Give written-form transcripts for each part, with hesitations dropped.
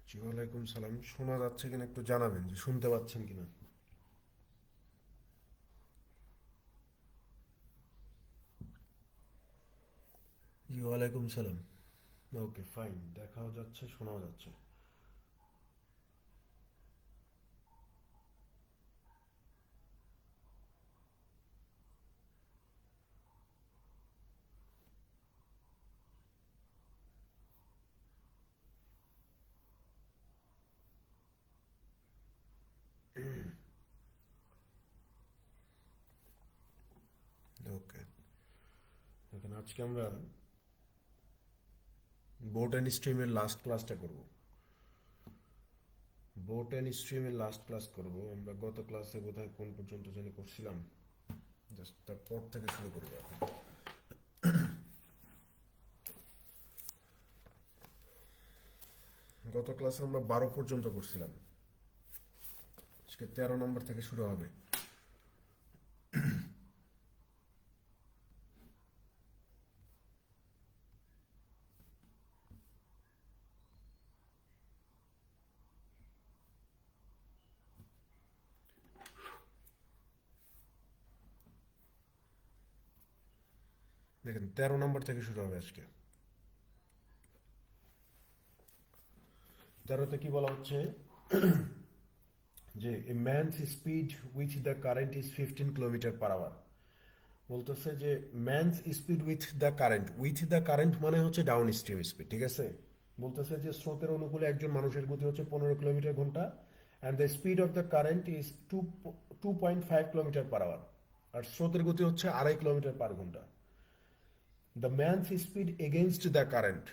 জি ওয়ালাইকুম সালাম। শোনা যাচ্ছে কিনা একটু জানাবেন, যে শুনতে পাচ্ছেন কিনা। জি ওয়ালাইকুম সালাম। ওকে ফাইন, দেখাও যাচ্ছে, শোনাও যাচ্ছে। ওকে, এখন আজকে আমরা বোট অ্যান্ড স্ট্রিমের লাস্ট ক্লাসটা করব। বোট অ্যান্ড স্ট্রিমের লাস্ট ক্লাস করব আমরা। গত ক্লাসে বোধহয় কোন পর্যন্ত জানি করছিলাম, জাস্ট তারপর থেকে শুরু করবো এখন। গত ক্লাসে আমরা 12 পর্যন্ত করছিলাম, আজকে 13 নম্বর থেকে শুরু হবে। দেখেন, 13 নম্বর থেকে শুরু হবে আজকে। 13তে কি বলা হচ্ছে, যে a man's speed with the current is 15 kilometre per hour. বলতেছে যে man's speed with the current মানে হচ্ছে ডাউন স্ট্রিম স্পিড, ঠিক আছে। বলতেছে যে স্রোতের অনুকূলে একজন মানুষের গতি হচ্ছে 15 কিলোমিটার ঘন্টা, and the speed of the current is 2.5 kilometre per hour. আর স্রোতের গতি হচ্ছে 2.5 কিলোমিটার পার ঘন্টা। The man's speed against the current,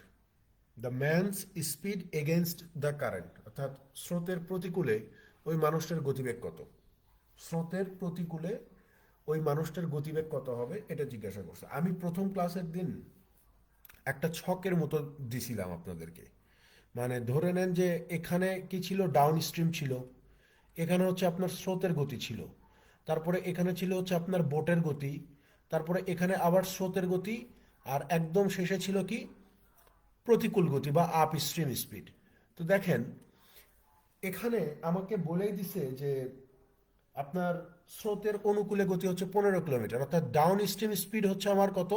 the man's speed against the current অর্থাৎ স্রোতের প্রতিকূলে ওই মানুষটার গতিবেগ কত। স্রোতের প্রতিকূলে ওই মানুষটার গতিবেগ কত হবে এটা জিজ্ঞাসা করছে। আমি প্রথম ক্লাসের দিন একটা ছকের মতো দিছিলাম আপনাদেরকে। মানে ধরে নেন যে এখানে কি ছিল, ডাউন স্ট্রিম ছিল, এখানে হচ্ছে আপনার স্রোতের গতি ছিল, তারপরে এখানে ছিল হচ্ছে আপনার বোটের গতি, তারপরে এখানে আবার স্রোতের গতি, আর একদম শেষে ছিল কি, প্রতিকূল গতি বা আপ স্ট্রিম স্পিড। তো দেখেন, এখানে আমাকে বলেই দিছে যে আপনার স্রোতের অনুকূলে গতি হচ্ছে 15 কিলোমিটার, অর্থাৎ ডাউন স্ট্রিম স্পিড হচ্ছে আমার কত,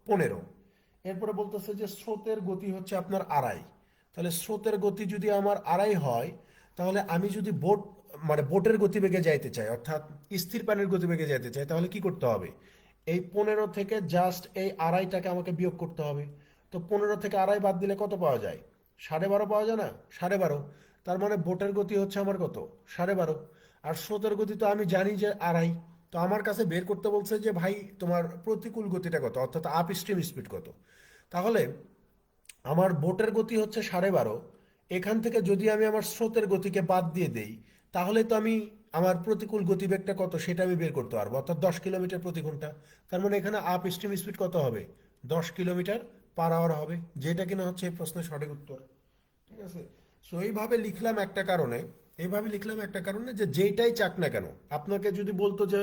15। এরপরে বলতেছে যে স্রোতের গতি হচ্ছে আপনার 2.5। তাহলে স্রোতের গতি যদি আমার 2.5 হয়, তাহলে আমি যদি বোটের গতিবেগে যাইতে চাই, অর্থাৎ স্থির পানির গতিবেগে যাইতে চাই, তাহলে কি করতে হবে, এই 15 থেকে জাস্ট এই 2.5টাকে আমাকে বিয়োগ করতে হবে। তো 15 থেকে 2.5 বাদ দিলে কত পাওয়া যায়, 12.5 পাওয়া যায় না, 12.5। তার মানে বোটের গতি হচ্ছে আমার কত, 12.5। আর স্রোতের গতি তো আমি জানি যে 2.5। তো আমার কাছে বের করতে বলছে যে ভাই তোমার প্রতিকূল গতিটা কত, অর্থাৎ আপ স্ট্রিম স্পিড কত। তাহলে আমার বোটের গতি হচ্ছে 12.5, এখান থেকে যদি আমি আমার স্রোতের গতিকে বাদ দিয়ে দেই, তাহলে তো আমি আমার প্রতিকূল গতিবেগটা কত সেটা আমি বের করতে পারবো, অর্থাৎ 10 কিলোমিটার প্রতি ঘন্টা। তার মানে এখানে আপ স্ট্রিম স্পিড কত হবে, 10 কিলোমিটার পার আওয়ার হবে, যেটা কিনা হচ্ছে এই প্রশ্নের সঠিক উত্তর। ঠিক আছে। সো এইভাবে লিখলাম একটা কারণে যে যেইটাই চাক না কেন, আপনাকে যদি বলতো যে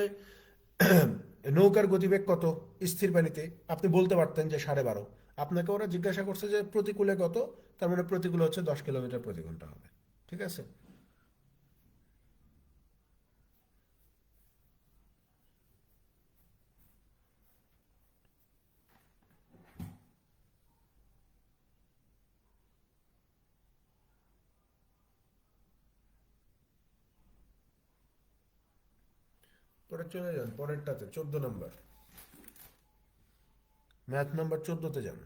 নৌকার গতিবেগ কত স্থির পানিতে, আপনি বলতে পারতেন যে 12.5। আপনাকে ওরা জিজ্ঞাসা করছে যে প্রতিকূলে কত, তার মানে প্রতিকূলে হচ্ছে 10 কিলোমিটার প্রতি ঘন্টা হবে। ঠিক আছে। পরে চলে যান পরেরটাতে, 14 নম্বর, ম্যাথ নাম্বার 14তে যান।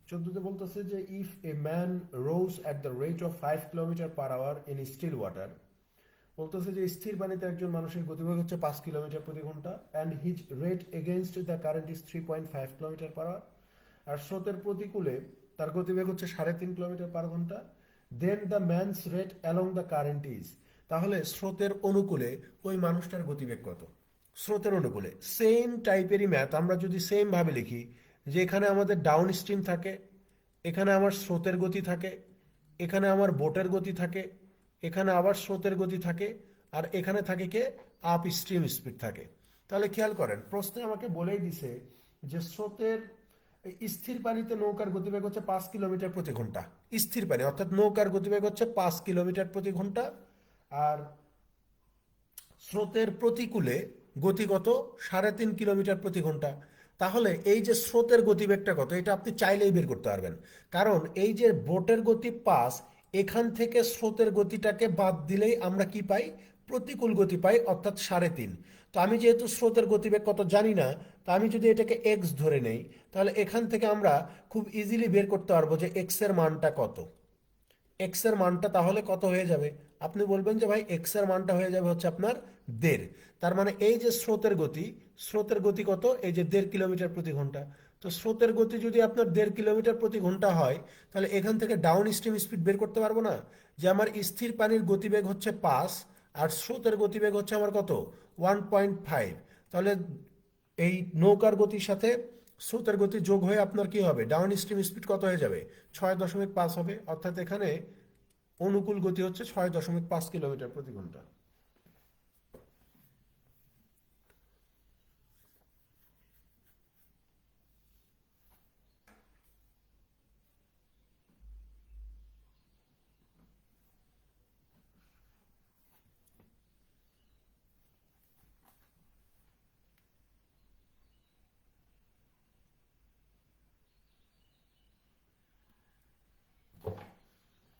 14তে বলতেছে যে if a man rows at the rate of 5 kilometre per hour in still water. বলতেছে যে স্থির পানিতে একজন মানুষের গতিবেগ হচ্ছে 5 কিলোমিটার প্রতি ঘন্টা, and his rate against the current is 3.5 kilometre per hour. আর স্রোতের প্রতিকূলে তার গতিবেগ হচ্ছে 3.5 কিলোমিটার পার ঘন্টা। Then the man's rate along the current is. তাহলে স্রোতের অনুকূলে ওই মানুষটার গতিবেগ কত। স্রোতের অনুকূলে সেম টাইপেরই ম্যাথ আমরা যদি সেম ভাবে লিখি, যে এখানে আমাদের ডাউন স্ট্রিম থাকে, এখানে আমার স্রোতের গতি থাকে, এখানে আমার বোটের গতি থাকে, এখানে আবার স্রোতের গতি থাকে, আর এখানে থাকে কে আপ স্ট্রিম স্পিড থাকে। তাহলে খেয়াল করেন প্রশ্নে আমাকে বলেই দিছে যে স্রোতের স্থির পানিতে নৌকার গতিবেগ হচ্ছে 5 কিলোমিটার প্রতি ঘন্টা। স্থির পানি অর্থাৎ নৌকার গতিবেগ হচ্ছে 5 কিলোমিটার প্রতি ঘন্টা। আর স্রোতের প্রতিকূলে গতিগত 3.5 কিলোমিটার প্রতি ঘন্টা। তাহলে এই যে স্রোতের গতিবেগটা কত এটা আপনি চাইলেই বের করতে পারবেন। কারণ এই যে বোটের গতি 5, এখান থেকে স্রোতের গতিটাকে বাদ দিলেই আমরা কি পাই? প্রতিকূল গতি পাই, অর্থাৎ 3.5। তো আমি যেহেতু স্রোতের গতিবেগ কত জানি না, তা আমি যদি এটাকে এক্স ধরে নেই, তাহলে এখান থেকে আমরা খুব ইজিলি বের করতে পারবো যে এক্স এর মানটা কত। এক্স এর মানটা তাহলে কত হয়ে যাবে? আপনি বলবেন যে ভাই এক্স এর মানটা হয়ে যাবে হচ্ছে আপনার 1.5। তার মানে এই যে স্রোতের গতি, স্রোতের গতি কত? এই যে 1.5 কিলোমিটার প্রতি ঘন্টা। তো স্রোতের গতি যদি আপনার 1.5 কিলোমিটার প্রতি ঘন্টা হয়, তাহলে এখান থেকে ডাউন স্ট্রিম স্পিড বের করতে পারবো না? যে আমার স্থির পানির গতিবেগ হচ্ছে 5, আর স্রোতের গতিবেগ হচ্ছে আমার কত? 1.5। তাহলে এই নৌকার গতির সাথে স্রোতের গতি যোগ হয়ে আপনার কি হবে? ডাউন স্ট্রিম স্পিড কত হয়ে যাবে? 6.5 হবে। অর্থাৎ এখানে অনুকূল গতি হচ্ছে 6.5 কিলোমিটার প্রতি ঘন্টা।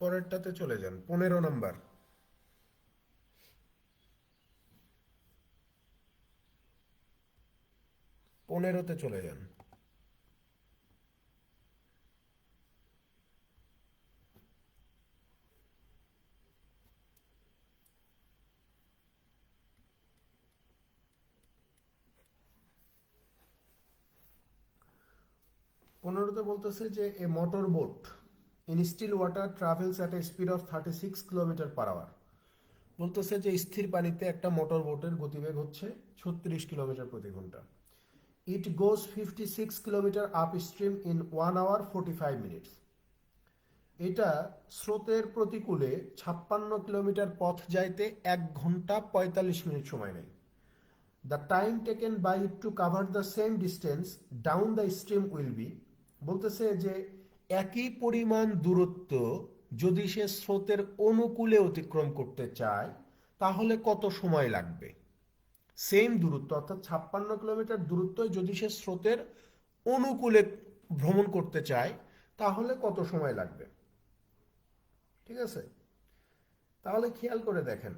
পরেরটাতে চলে যান, 15 নাম্বার। 15তে চলে যান। 15তে বলতেছে যে a motor boat in still water travels at a speed of 36 kilometre per hour. বলতেছে যে স্থির পানিতে একটা মোটর বোটের গতিবেগ হচ্ছে 36 কিলোমিটার প্রতি ঘন্টা। ইট গোজ 56 kilometre up stream in 1 hour 45 minutes। এটা স্রোতের প্রতিকূলে 56 কিলোমিটার পথ যাইতে 1 ঘন্টা 45 মিনিট সময় নেয়। The time taken by it to cover the same distance down the stream will be. বলতেছে যে একই পরিমাণ দূরত্ব যদি সে স্রোতের অনুকূলে অতিক্রম করতে চায় তাহলে কত সময় লাগবে? সেম দূরত্ব অর্থাৎ 56 কিলোমিটার দূরত্ব যদি সে স্রোতের অনুকূলে ভ্রমণ করতে চায় তাহলে কত সময় লাগবে? ঠিক আছে, তাহলে খেয়াল করে দেখেন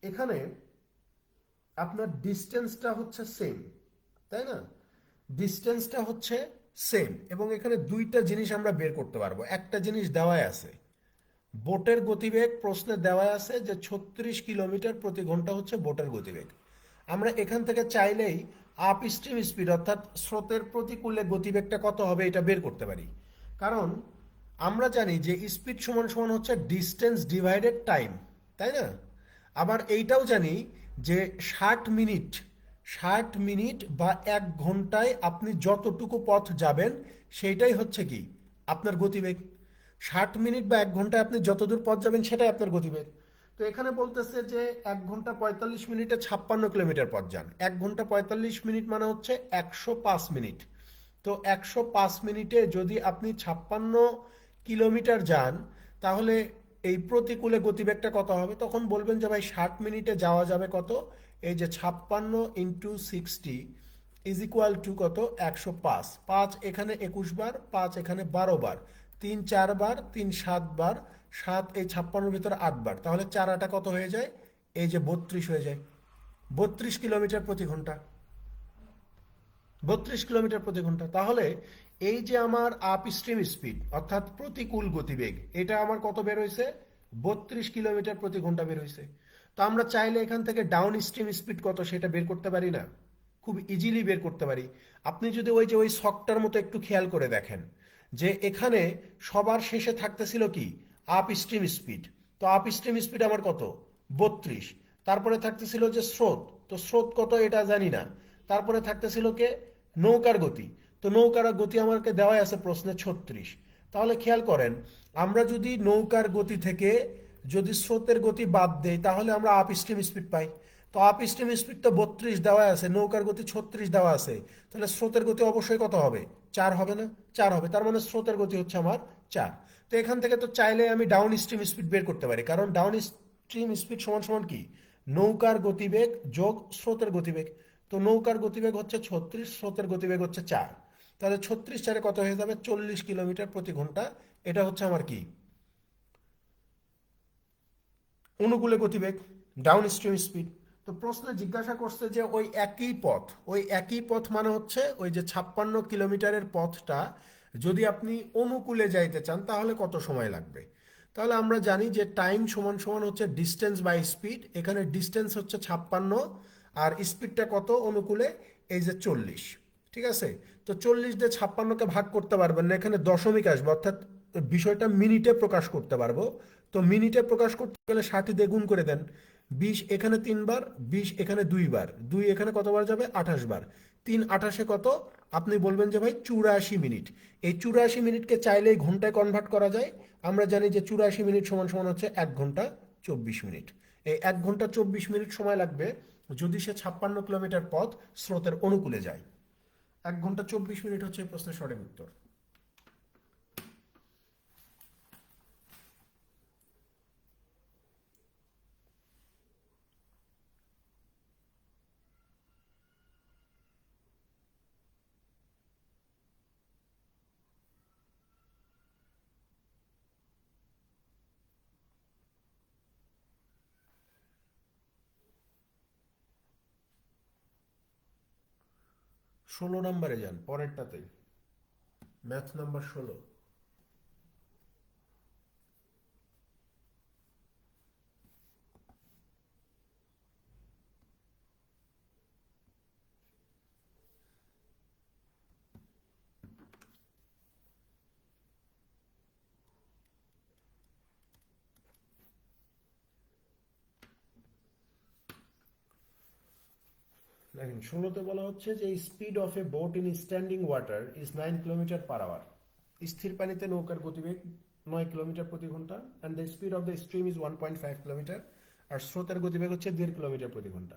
এখানে আপনার ডিস্টেন্সটা হচ্ছে সেম, তাই না? ডিস্টেন্সটা হচ্ছে সেম, এবং এখানে দুইটা জিনিস আমরা বের করতে পারবো। একটা জিনিস দেওয়াই আছে, বোটের গতিবেগ প্রশ্নে দেওয়া আছে যে 36 কিলোমিটার প্রতি ঘন্টা হচ্ছে বোটের গতিবেগ। আমরা এখান থেকে চাইলেই আপ স্ট্রিম স্পিড অর্থাৎ স্রোতের প্রতিকূলে গতিবেগটা কত হবে এটা বের করতে পারি। কারণ আমরা জানি যে স্পিড সমান সমান হচ্ছে ডিস্টেন্স ডিভাইডেড টাইম, তাই না? আবার এইটাও জানি যে 60 মিনিট, 60 মিনিট বা 1 ঘন্টায় আপনি যতটুকু পথ যাবেন সেইটাই হচ্ছে কি আপনার গতিবেগ। 60 মিনিট বা 1 ঘন্টায় আপনি যতদূর পথ যাবেন সেটাই আপনার গতিবেগ। তো এখানে বলতেছে যে 1 ঘন্টা 45 মিনিটে 56 কিলোমিটার পথ যান। 1 ঘন্টা 45 মিনিট মানে হচ্ছে 105 মিনিট। তো 105 মিনিটে যদি আপনি 56 কিলোমিটার যান তাহলে এই প্রতিকূলে গতিবেগটা কত হবে? তখন বলবেন যে ভাই 60 মিনিটে যাওয়া যাবে কত? এই যে 56 × 60 ইজ ইকুয়াল টু কত? 105। 5 এখানে 21 বার, 5 এখানে 12 বার, 3 4 বার, 3 7 বার, 7 এই 56-র ভিতরে 8 বার, তাহলে 4 8 কত হয়ে যায়? এই যে 32 হয়ে যায়। 32 কিলোমিটার প্রতি ঘন্টা। 32 কিলোমিটার প্রতি ঘন্টা। তাহলে এই যে আমার আপ স্ট্রিম স্পিড অর্থাৎ প্রতিকূল গতিবেগ এটা আমার কত বের হয়েছে? 32 কিলোমিটার প্রতি ঘন্টা বের হয়েছে। তো আমরা চাইলে এখান থেকে ডাউন স্ট্রিম স্পিড কত সেটা বের করতে পারি না? খুব ইজিলি বের করতে পারি। আপনি যদি ওই যে ওই শকটার মতো একটু খেয়াল করে দেখেন যে এখানে সবার শেষে থাকতেছিল কি? Up stream speed. তো আপ স্ট্রিম স্পিড আমার কত? 32। তারপরে থাকতেছিল যে স্রোত, তো স্রোত কত এটা জানি না। তারপরে থাকতেছিল কে? নৌকার গতি। তো নৌকার গতি আমাকে দেওয়াই আছে প্রশ্নে 36। তাহলে খেয়াল করেন, আমরা যদি নৌকার গতি থেকে যদি স্রোতের গতি বাদ দেই তাহলে আমরা আপ স্ট্রিম স্পিড পাই। তো আপ স্ট্রিম স্পিড তো 32 দেওয়া আছে, নৌকার গতি 36 দেওয়া আছে, তাহলে স্রোতের গতি অবশ্যই কত হবে? 4 হবে না? 4 হবে, তার মানে স্রোতের গতি হচ্ছে আমার 4। তো এখান থেকে তো চাইলে আমি ডাউন স্ট্রিম স্পিড বের করতে পারি, কারণ ডাউন স্ট্রিম স্পিড সমান সমান কি? নৌকার গতিবেগ যোগ স্রোতের গতিবেগ। তো নৌকার গতিবেগ হচ্ছে 36, স্রোতের গতিবেগ হচ্ছে 4, তাহলে 36 চারে কত হয়ে যাবে? 40 কিলোমিটার প্রতি ঘন্টা। এটা হচ্ছে আমার কি? অনুকূলে গতিবেগ, ডাউন স্ট্রিম স্পিড। তো প্রশ্নে জিজ্ঞাসা করছে যে ওই একই পথ মানে হচ্ছে ওই যে 56 কিলোমিটারের পথটা যদি আপনি অনুকূলে যাইতে চান তাহলে কত সময় লাগবে? তাহলে আমরা জানি যে টাইম সমান সমান হচ্ছে ডিস্টেন্স বাই স্পিড। এখানে ডিস্টেন্স হচ্ছে 56 আর স্পিডটা কত অনুকূলে? এই যে 40। ঠিক আছে, তো 40 দিয়ে 56কে ভাগ করতে পারবেন না, এখানে দশমিক আসবে, অর্থাৎ বিষয়টা মিনিটে প্রকাশ করতে পারবো। তো মিনিটে প্রকাশ করতে গেলে 60 দিয়ে গুণ করে দেন। 20 এখানে 3 বার, 20 এখানে 2 বার, 2 এখানে কতবার যাবে? 28 বার। 3 28-এ কত? আপনি বলবেন যে ভাই 84 মিনিট। এই 84 মিনিটকে চাইলেই ঘন্টায় কনভার্ট করা যায়। আমরা জানি যে 84 মিনিট সমান সমান হচ্ছে 1 ঘন্টা 24 মিনিট। এই 1 ঘন্টা 24 মিনিট সময় লাগবে যদি সে 56 কিলোমিটার পথ স্রোতের অনুকূলে যায়। 1 ঘন্টা 24 মিনিট হচ্ছে এই প্রশ্নের সঠিক উত্তর। 16 নম্বরে যান, পরেরটাতে, ম্যাথ নাম্বার 16। দেখেন 16তে বলা হচ্ছে যে speed of a boat in standing water is 9 kilometre per hour. স্থির পানিতে নৌকার গতিবেগ 9 কিলোমিটার প্রতি ঘন্টা, and the speed of the stream is 1.5 kilometre, আর স্রোতের গতিবেগ হচ্ছে 1.5 কিলোমিটার প্রতি ঘন্টা।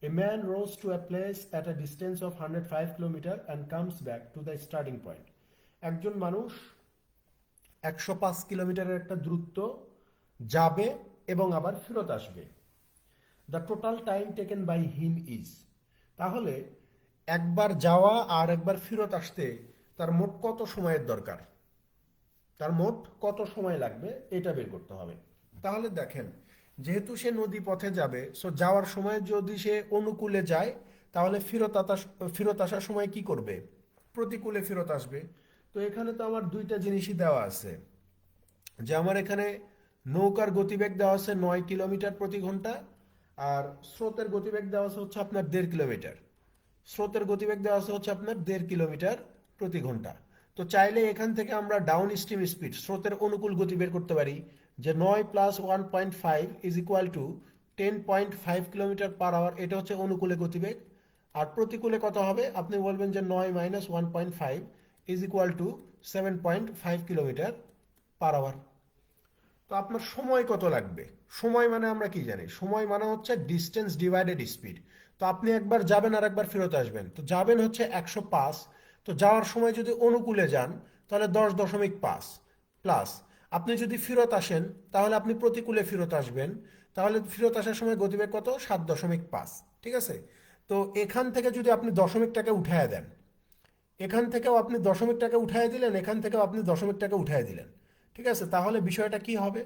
A man rows to a place at a distance of 105 kilometre and comes back to the starting point. একজন মানুষ 105 কিলোমিটারের একটা দূরত্ব যাবে এবং আবার ফেরত আসবে। The total time taken by him is. তাহলে একবার যাওয়া আর একবার ফেরত আসতে তার মোট কত সময়ের দরকার? তার মোট কত সময় লাগবে এটা বের করতে হবে। তাহলে দেখেন, যেহেতু সে নদী পথে যাবে, সো যাওয়ার সময় যদি সে অনুকূলে যায় তাহলে ফেরত আসার সময় কি করবে? প্রতিকূলে ফেরত আসবে। তো এখানে তো আমার দুইটা জিনিসই দেওয়া আছে, যে আমার এখানে নৌকার গতিবেগ দেওয়া আছে 9 কিলোমিটার প্রতি ঘন্টা, আর স্রোতের গতিবেগ দেওয়া আছে হচ্ছে আপনার 1.5 কিলোমিটার। স্রোতের গতিবেগ দেওয়া আছে হচ্ছে আপনার 1.5 কিলোমিটার প্রতি ঘন্টা। তো চাইলে এখান থেকে আমরা ডাউন স্ট্রিম স্পিড, স্রোতের অনুকূল গতি বের করতে পারি, যে 9 + 1.5 is equal to 10.5 kilometre per hour. এটা হচ্ছে অনুকূলে গতিবেগ। আর প্রতিকূলে কত হবে? আপনি বলবেন যে 9 - 1.5 is equal to 7.5 kilometre per hour. তো আপনার সময় কত লাগবে? সময় মানে আমরা কি জানি? সময় মানে হচ্ছে ডিস্টেন্স ডিভাইডেড স্পিড। তো আপনি একবার যাবেন আর একবার ফেরত আসবেন, তো যাবেন হচ্ছে 105, তো যাওয়ার সময় যদি অনুকূলে যান তাহলে 10.5 প্লাস, আপনি যদি ফেরত আসেন তাহলে আপনি প্রতিকূলে ফেরত আসবেন, তাহলে ফেরত আসার সময় গতিবেগ কত? 7.5। ঠিক আছে, তো এখান থেকে যদি আপনি দশমিকটাকে উঠায় দেন, এখান থেকেও আপনি দশমিকটাকে উঠায় দিলেন, এখান থেকেও আপনি দশমিকটাকে উঠায় দিলেন, ঠিক আছে, তাহলে বিষয়টা কি হবে?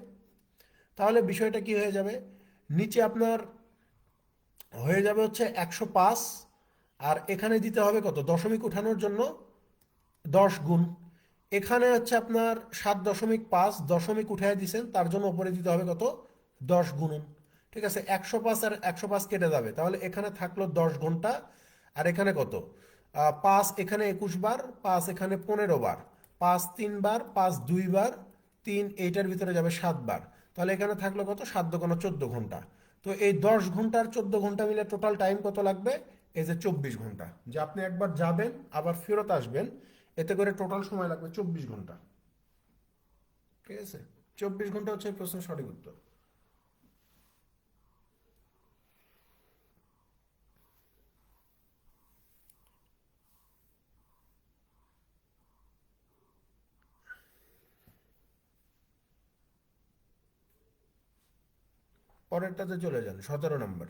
তাহলে বিষয়টা কি হয়ে যাবে? নিচে আপনার হয়ে যাবে হচ্ছে 105, আর এখানে দিতে হবে কত? দশমিক উঠানোর জন্য 10 গুণ। এখানে হচ্ছে আপনার 7.5, দশমিক উঠায় দিছেন তার জন্য উপরে দিতে হবে কত? 10 গুণন। ঠিক আছে, 105 আর 105 কেটে যাবে, তাহলে এখানে থাকলো 10 ঘন্টা। আর এখানে কত? 5 এখানে 21 বার, 5 এখানে 15 বার, 5 3 বার, 5 2 বার, 3 এইটার ভিতরে যাবে 7 বার, তাহলে এখানে থাকলো কত? 7 × 14 ঘন্টা। তো এই 10 ঘন্টা আর 14 ঘন্টা মিলে টোটাল টাইম কত লাগবে? এই যে 24 ঘন্টা, যে আপনি একবার যাবেন আবার ফেরত আসবেন, এতে করে টোটাল সময় লাগবে 24 ঘন্টা। ঠিক আছে, 24 ঘন্টা হচ্ছে এই প্রশ্নের সঠিক উত্তর। পরেরটাতে চলে যান, 17 নম্বর।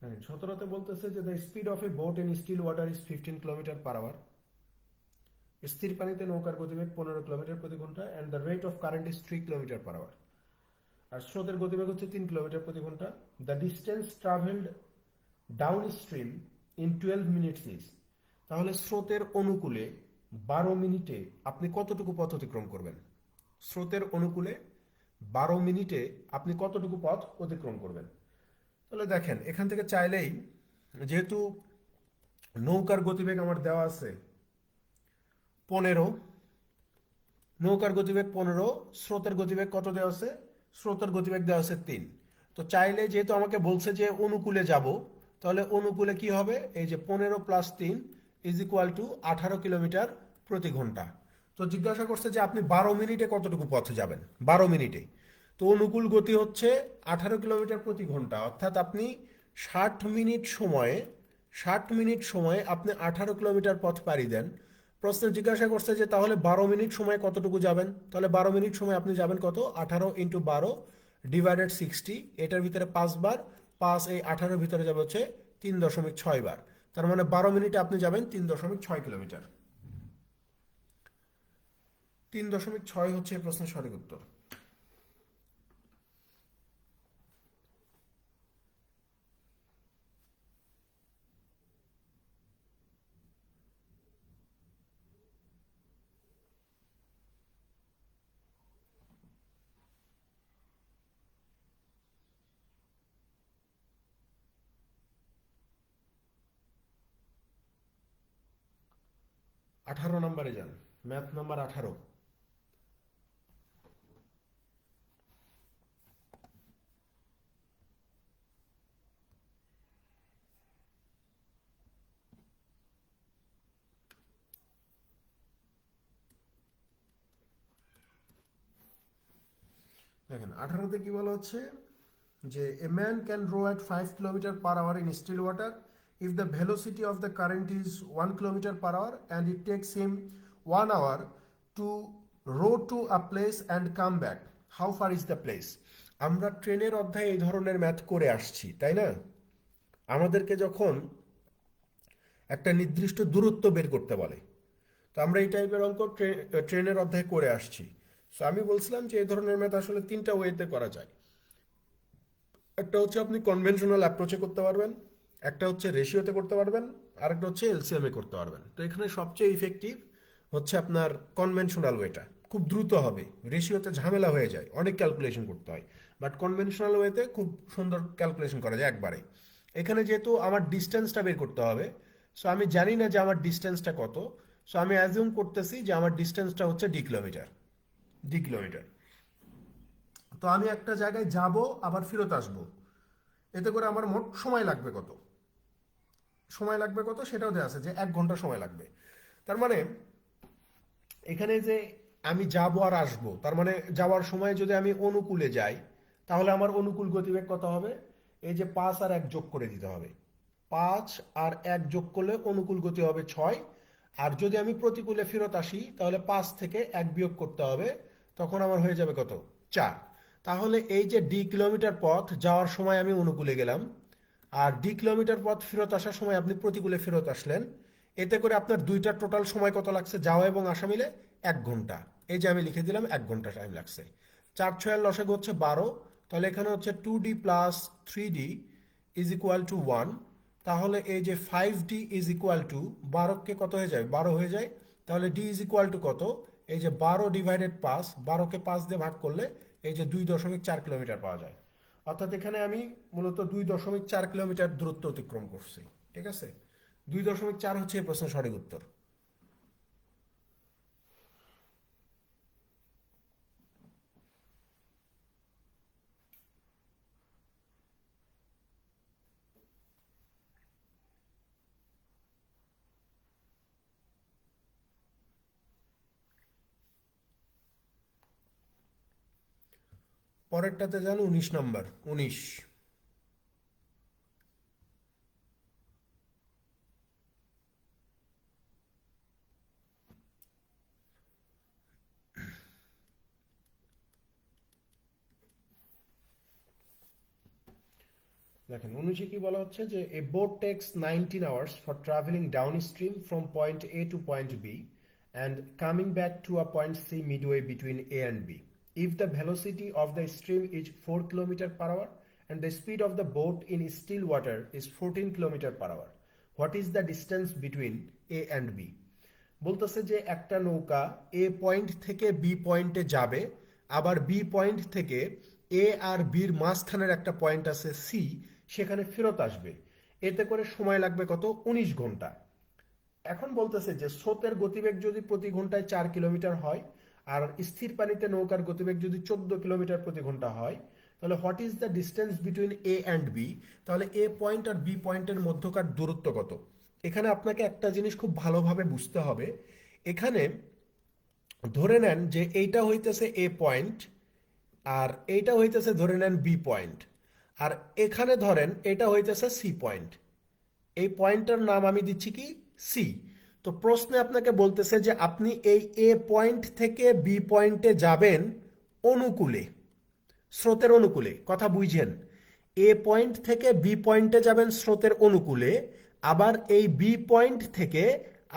হ্যাঁ, 17তে বলতেছে যে the speed of a boat in still water is 15 kilometre per hour. স্থির পানিতে নৌকার গতিবেগ 15 কিলোমিটার প্রতি ঘন্টা, and the rate of current is 3 kilometre per hour. আর স্রোতের গতিবেগ হচ্ছে 3 কিলোমিটার প্রতি ঘন্টা। The distance travelled down stream in 12 minutes is. তাহলে স্রোতের অনুকূলে 12 মিনিটে আপনি কতটুকু পথ অতিক্রম করবেন? স্রোতের অনুকূলে 12 মিনিটে আপনি কতটুকু পথ অতিক্রম করবেন? তাহলে দেখেন, এখান থেকে চাইলেই, যেহেতু নৌকার গতিবেগ আমার দেওয়া আছে 15, নৌকার গতিবেগ 15, স্রোতের গতিবেগ কত দেওয়া আছে? স্রোতের গতিবেগ দেওয়া আছে 3। তো চাইলে, যেহেতু আমাকে বলছে যে অনুকূলে যাব, তাহলে অনুকূলে কি হবে? এই যে 15 + 3 ইজ ইকুয়াল টু 18 কিলোমিটার প্রতি ঘন্টা। তো জিজ্ঞাসা করছে যে আপনি 12 মিনিটে কতটুকু পথ যাবেন? 12 মিনিটে। তো অনুকূল গতি হচ্ছে 18 কিলোমিটার প্রতি ঘন্টা, অর্থাৎ আপনি 60 মিনিট সময়ে, 60 মিনিট সময়ে আপনি 18 কিলোমিটার পথ পাড়ি দেন। প্রশ্ন জিজ্ঞাসা করছে যে তাহলে 12 মিনিট সময় কতটুকু যাবেন? তাহলে 12 মিনিট সময় আপনি যাবেন কত? 18 × 12 ÷ 60, এটার ভিতরে 5 বার, 5 এই 18-এর ভিতরে যাবে হচ্ছে 3.6 বার। তার মানে 12 মিনিটে আপনি যাবেন 3.6 কিলোমিটার। 3.6 হচ্ছে এই প্রশ্নের সঠিক উত্তর। আঠারো নম্বরে যান, ম্যাথ নাম্বার 18। দেখেন 18তে কি বলা হচ্ছে যে a man can row at 5 kilometre per hour in still water if the velocity of the current is 1 kilometre per hour and it takes him 1 hour to row to a place and come back. How far is the place? আমরা ট্রেনের অধ্যায়ে এই ধরনের math করে আসছি, তাই না? আমাদেরকে যখন একটা নির্দিষ্ট দূরত্ব বের করতে বলে, তো আমরা এই টাইপের অঙ্ক ট্রেনের অধ্যায়ে করে আসছি। সো আমি বলছিলাম যে এই ধরনের ম্যাথ আসলে 3টা ওয়েতে করা যায়। একটা হচ্ছে আপনি কনভেনশনাল অ্যাপ্রোচে করতে পারবেন, একটা হচ্ছে রেশিওতে করতে পারবেন, আর একটা হচ্ছে এলসিএমে করতে পারবেন। তো এখানে সবচেয়ে ইফেক্টিভ হচ্ছে আপনার কনভেনশনাল ওয়েটা, খুব দ্রুত হবে। রেশিওতে ঝামেলা হয়ে যায়, অনেক ক্যালকুলেশন করতে হয়, বাট কনভেনশনাল ওয়েতে খুব সুন্দর ক্যালকুলেশন করা যায় একবারে। এখানে যেহেতু আমার ডিস্টেন্সটা বের করতে হবে, সো আমি জানি না যে আমার ডিস্টেন্সটা কত, সো আমি অ্যাজিউম করতেছি যে আমার ডিস্টেন্সটা হচ্ছে ডি কিলোমিটার। তো আমি একটা জায়গায় যাব, আবার ফেরত আসব, এতে করে আমার মোট সময় লাগবে কত? সময় লাগবে কত সেটাও দেওয়া আছে যে 1 ঘন্টা সময় লাগবে। তার মানে এখানে যে আমি যাব আর আসবো, তার মানে যাওয়ার সময় যদি আমি অনুকূলে যাই, তাহলে আমার অনুকূল গতিবেগ কত হবে? এই যে 5 আর 1 যোগ করে দিতে হবে। 5 আর 1 যোগ করলে অনুকূল গতি হবে 6। আর যদি আমি প্রতিকূলে ফেরত আসি, তাহলে 5 থেকে 1 বিয়োগ করতে হবে, তখন আমার হয়ে যাবে কত? 4। তাহলে এই যে ডি কিলোমিটার পথ যাওয়ার সময় আমি অনুকূলে গেলাম, আর ডি কিলোমিটার পথ ফেরত আসার সময় আপনি প্রতিকূলে ফেরত আসলেন, এতে করে আপনার দুইটা টোটাল সময় কত লাগছে যাওয়া এবং আসা মিলে? 1 ঘন্টা। এই যে আমি লিখে দিলাম 1 ঘন্টা টাইম লাগছে। 4 6 এর লসাগু হচ্ছে 12, তাহলে এখানে হচ্ছে 2d + 3d is equal to 1। তাহলে এই যে 5d ইজ ইকুয়াল টু 12কে কত হয়ে যায়? 12 হয়ে যায়। তাহলে d ইজ ইকুয়াল টু কত? এই যে 12 / 5, 12কে 5 দিয়ে ভাগ করলে এই যে 2.4 কিলোমিটার পাওয়া যায়। অর্থাৎ এখানে আমি মূলত 2.4 কিলোমিটার দূরত্ব অতিক্রম করছি। ঠিক আছে, 2.4 হচ্ছে এই প্রশ্নের সঠিক উত্তর। পরেরটাতে যান 19 নাম্বার 19। দেখেন 19 কি বলা হচ্ছে যে a boat takes 19 hours for travelling down stream from point A to point B and coming back to a point C midway between A and B. If the velocity of the stream is 4 km per hour and the speed of the boat in still water is 14 km per hour, what is the distance between A and B? বলতেছে যে একটা নৌকা এ point থেকে B পয়েন্টে যাবে, আবার B point থেকে এ আর বির মাঝখানের একটা পয়েন্ট আছে সি, সেখানে ফেরত আসবে। এতে করে সময় লাগবে কত? 19 ঘন্টা। এখন বলতেছে যে স্রোতের গতিবেগ যদি প্রতি ঘন্টায় 4 কিলোমিটার হয় আর স্থির পানিতে নৌকার গতিবেগ যদি 14 কিলোমিটার প্রতি ঘন্টা হয়, তাহলে what is the distance between A and B? তাহলে এ পয়েন্ট আর বি পয়েন্টের মধ্যকার দূরত্ব কত? এখানে আপনাকে একটা জিনিস খুব ভালোভাবে বুঝতে হবে। এখানে ধরে নেন যে এইটা হইতেছে এ পয়েন্ট আর এইটা হইতেছে ধরে নেন বি পয়েন্ট, আর এখানে ধরেন এটা হইতেছে সি পয়েন্ট। এই পয়েন্টের নাম আমি দিচ্ছি কি? সি। তো প্রশ্নে আপনাকে বলতেছে যে আপনি এই এ পয়েন্ট থেকে বি পয়েন্টে যাবেন অনুকূলে, স্রোতের অনুকূলে। কথা বুঝছেন? এ পয়েন্ট থেকে বি পয়েন্টে যাবেন স্রোতের অনুকূলে, আবার এই বি পয়েন্ট থেকে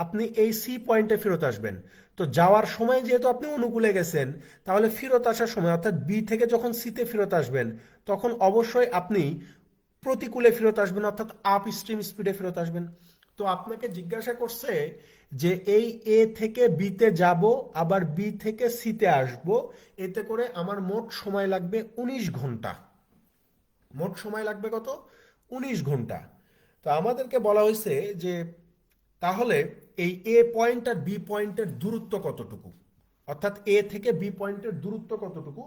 আপনি এই সি পয়েন্টে ফেরত আসবেন। তো যাওয়ার সময় যেহেতু আপনি অনুকূলে গেছেন, তাহলে ফেরত আসার সময় অর্থাৎ বি থেকে যখন সিতে ফেরত আসবেন, তখন অবশ্যই আপনি প্রতিকূলে ফেরত আসবেন, অর্থাৎ আপ স্ট্রিম স্পিডে ফেরত আসবেন। তো আপনাকে জিজ্ঞাসা করছে যে এই এ থেকে বিতে যাব, আবার বি থেকে সিতে আসব, এতে করে আমার মোট সময় লাগবে 19 ঘন্টা। মোট সময় লাগবে কত? 19 ঘন্টা। তো আমাদেরকে বলা হয়েছে যে তাহলে এই এ পয়েন্ট আর বি পয়েন্টের দূরত্ব কতটুকু, অর্থাৎ এ থেকে বি পয়েন্টের দূরত্ব কতটুকু,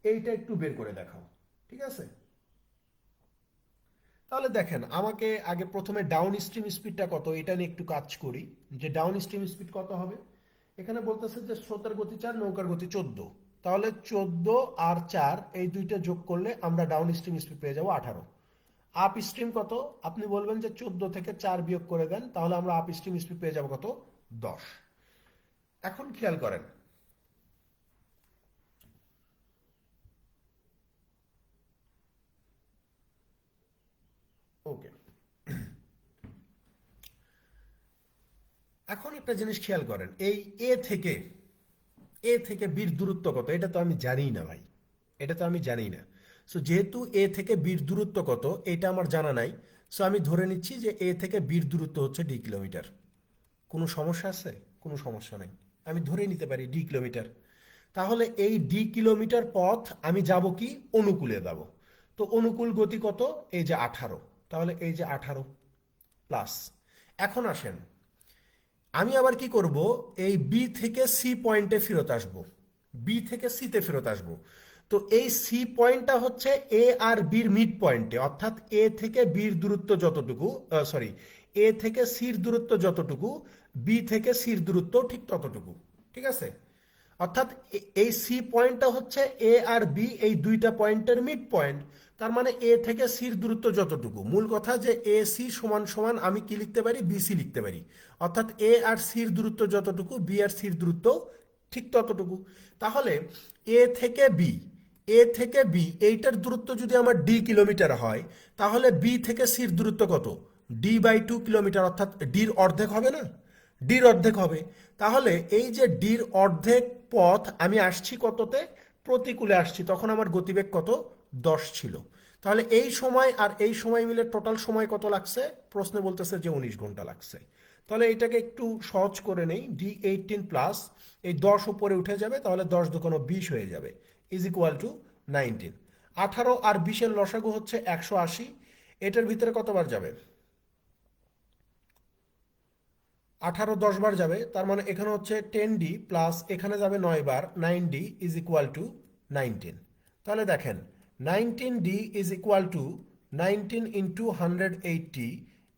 এইটা একটু বের করে দেখাও। ঠিক আছে? তাহলে দেখেন, আমাকে আগে প্রথমে ডাউন স্ট্রিম স্পিডটা কত এটা নিয়ে একটু কাজ করি, যে ডাউন স্ট্রিম স্পিড কত হবে। এখানে বলতেছে যে স্রোতের গতি 4, নৌকার গতি 14, তাহলে 14 আর 4 এই দুইটা যোগ করলে আমরা ডাউন স্ট্রিম স্পিড পেয়ে যাবো 18। আপ স্ট্রিম কত? আপনি বলবেন যে 14 থেকে 4 বিয়োগ করে দেন, তাহলে আমরা আপ স্ট্রিম স্পিড পেয়ে যাবো কত? 10। এখন খেয়াল করেন, ওকে, এখন একটা জিনিস খেয়াল করেন, এই এ থেকে বির দূরত্ব কত? এটা তো আমি জানি না ভাই, এটা তো আমি জানি না। সো যেহেতু এ থেকে বির দূরত্ব কত এটা আমার জানা নাই, সো আমি ধরে নিচ্ছি যে এ থেকে বির দূরত্ব হচ্ছে ডি কিলোমিটার। কোনো সমস্যা আছে? কোনো সমস্যা নেই, আমি ধরে নিতে পারি ডি কিলোমিটার। তাহলে এই ডি কিলোমিটার পথ আমি যাব কি? অনুকূলে যাব। তো অনুকূল গতি কত? এই যে 18, তাহলে এই যে 18 প্লাস। এখন আসেন, আমি আবার কি করব? এই বি থেকে সি পয়েন্টে ফেরত আসব, বি থেকে সিতে ফেরত আসব। তো এই সি পয়েন্টটা হচ্ছে এ আর বির মিড পয়েন্টে, অর্থাৎ এ থেকে বির দূরত্ব যতটুকু, সরি, এ থেকে সির দূরত্ব যতটুকু, বি থেকে সির দূরত্ব ঠিক ততটুকু। ঠিক আছে? অর্থাৎ এই সি পয়েন্টটা হচ্ছে এ আর বি এই দুইটা পয়েন্টের মিড পয়েন্ট। তার মানে এ থেকে সির দূরত্ব যতটুকু, মূল কথা যে এ সি সমান সমান আমি কি লিখতে পারি? বিসি লিখতে পারি। অর্থাৎ এ আর সির দূরত্ব যতটুকু, বি আর সির দূরত্ব ঠিক ততটুকু। তাহলে এ থেকে বি, এ থেকে বি এইটার দূরত্ব যদি আমার ডি কিলোমিটার হয়, তাহলে বি থেকে সির দূরত্ব কত? d/2 কিলোমিটার, অর্থাৎ ডির অর্ধেক হবে না? ডির অর্ধেক হবে। তাহলে এই যে ডির অর্ধেক পথ আমি আসছি কততে? প্রতিকূলে আসছি, তখন আমার গতিবেগ কত? 10 ছিল। তাহলে এই সময় আর এই সময় মিলে টোটাল সময় কত লাগছে? প্রশ্নে বলতেছে যে 19 ঘন্টা লাগছে। তাহলে এটাকে একটু সহজ করে নেই, d18 প্লাস এই 10 উপরে উঠে যাবে, তাহলে 10 দুগুণ 20 হয়ে যাবে, ইজ ইকুয়াল টু 19। 18 আর 20-এর লসাগু হচ্ছে 180। এটার ভিতরে কতবার যাবে? 18 10 বার যাবে, তার মানে এখানে হচ্ছে 10d প্লাস এখানে যাবে 9 বার, 9d ইজ ইকুয়াল টু 19। তাহলে দেখেন 19d is equal two 19 into 180।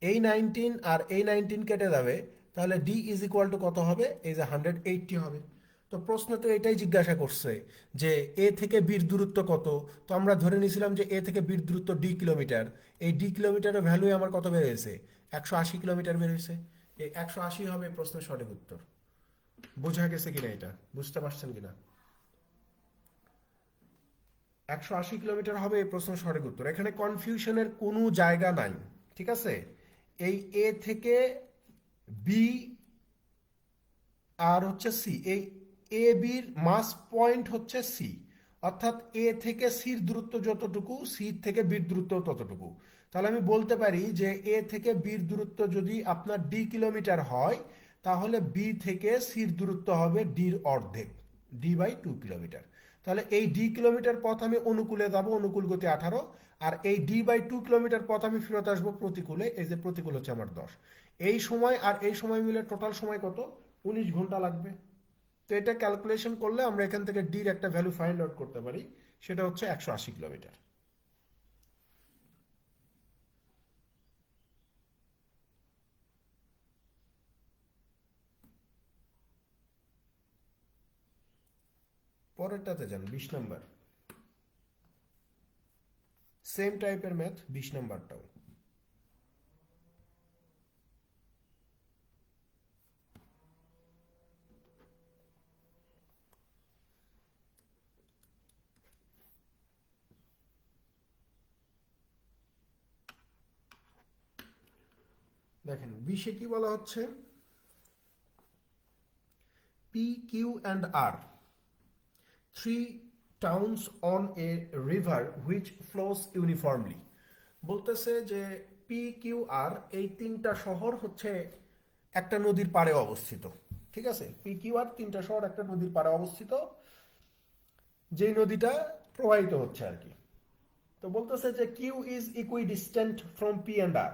এই 19 আর এই 19 কেটে যাবে, তাহলে d ইজ ইকুয়াল টু কত হবে? এই যে 180 হবে। তো প্রশ্ন তো এটাই জিজ্ঞাসা করছে যে এ থেকে বির দূরত্ব কত। তো আমরা ধরে নিয়েছিলাম যে এ থেকে বির দূরত্ব ডি কিলোমিটার। এই ডি কিলোমিটারের ভ্যালু আমার কত বেরিয়েছে? 180 কিলোমিটার বেরিয়েছে। এই 180 হবে প্রশ্নের সঠিক উত্তর। বোঝা গেছে কিনা, এটা বুঝতে পারছেন কিনা? 180 কিলোমিটার হবে এই প্রশ্নের সঠিক উত্তর। এখানে কনফিউশনের কোনো জায়গা নাই, ঠিক আছে? এই এ থেকে বি আর হচ্ছে সি, এই এ বির মাস পয়েন্ট হচ্ছে সি, অর্থাৎ এ থেকে সির দূরত্ব যতটুকু, সি থেকে বির দূরত্ব ততটুকু। তাহলে আমি বলতে পারি যে এ থেকে বির দূরত্ব যদি আপনার ডি কিলোমিটার হয়, তাহলে বি থেকে সির দূরত্ব হবে ডির অর্ধেক, d/2 কিলোমিটার। তাহলে এই ডি কিলোমিটার পথ আমি অনুকূলে যাব, অনুকূল গতি 18, আর এই d/2 কিলোমিটার পথ আমি ফেরত আসবো প্রতিকূলে। এই যে প্রতিকূল হচ্ছে আমার 10। এই সময় আর এই সময় মিলে টোটাল সময় কত? 19 ঘন্টা লাগবে। তো এটা ক্যালকুলেশন করলে আমরা এখান থেকে ডির একটা ভ্যালু ফাইন্ড আউট করতে পারি, সেটা হচ্ছে 180 কিলোমিটার। পরেরটাতে যান, 20 নম্বর। সেম টাইপের ম্যাথ, 20 নম্বরটাও। দেখেন 20-এ কি বলা হচ্ছে? P, Q and R, three towns on a river which flows uniformly. বলতেছে যে পি, কিউ, আর এই তিনটা শহর হচ্ছে একটা নদীর পাড়ে অবস্থিত। ঠিক আছে, পি, কিউ, আর তিনটা শহর একটা নদীর পাড়ে অবস্থিত, যেই নদীটা প্রবাহিত হচ্ছে আর কি। তো বলতেছে যে Q is equidistant from P and R.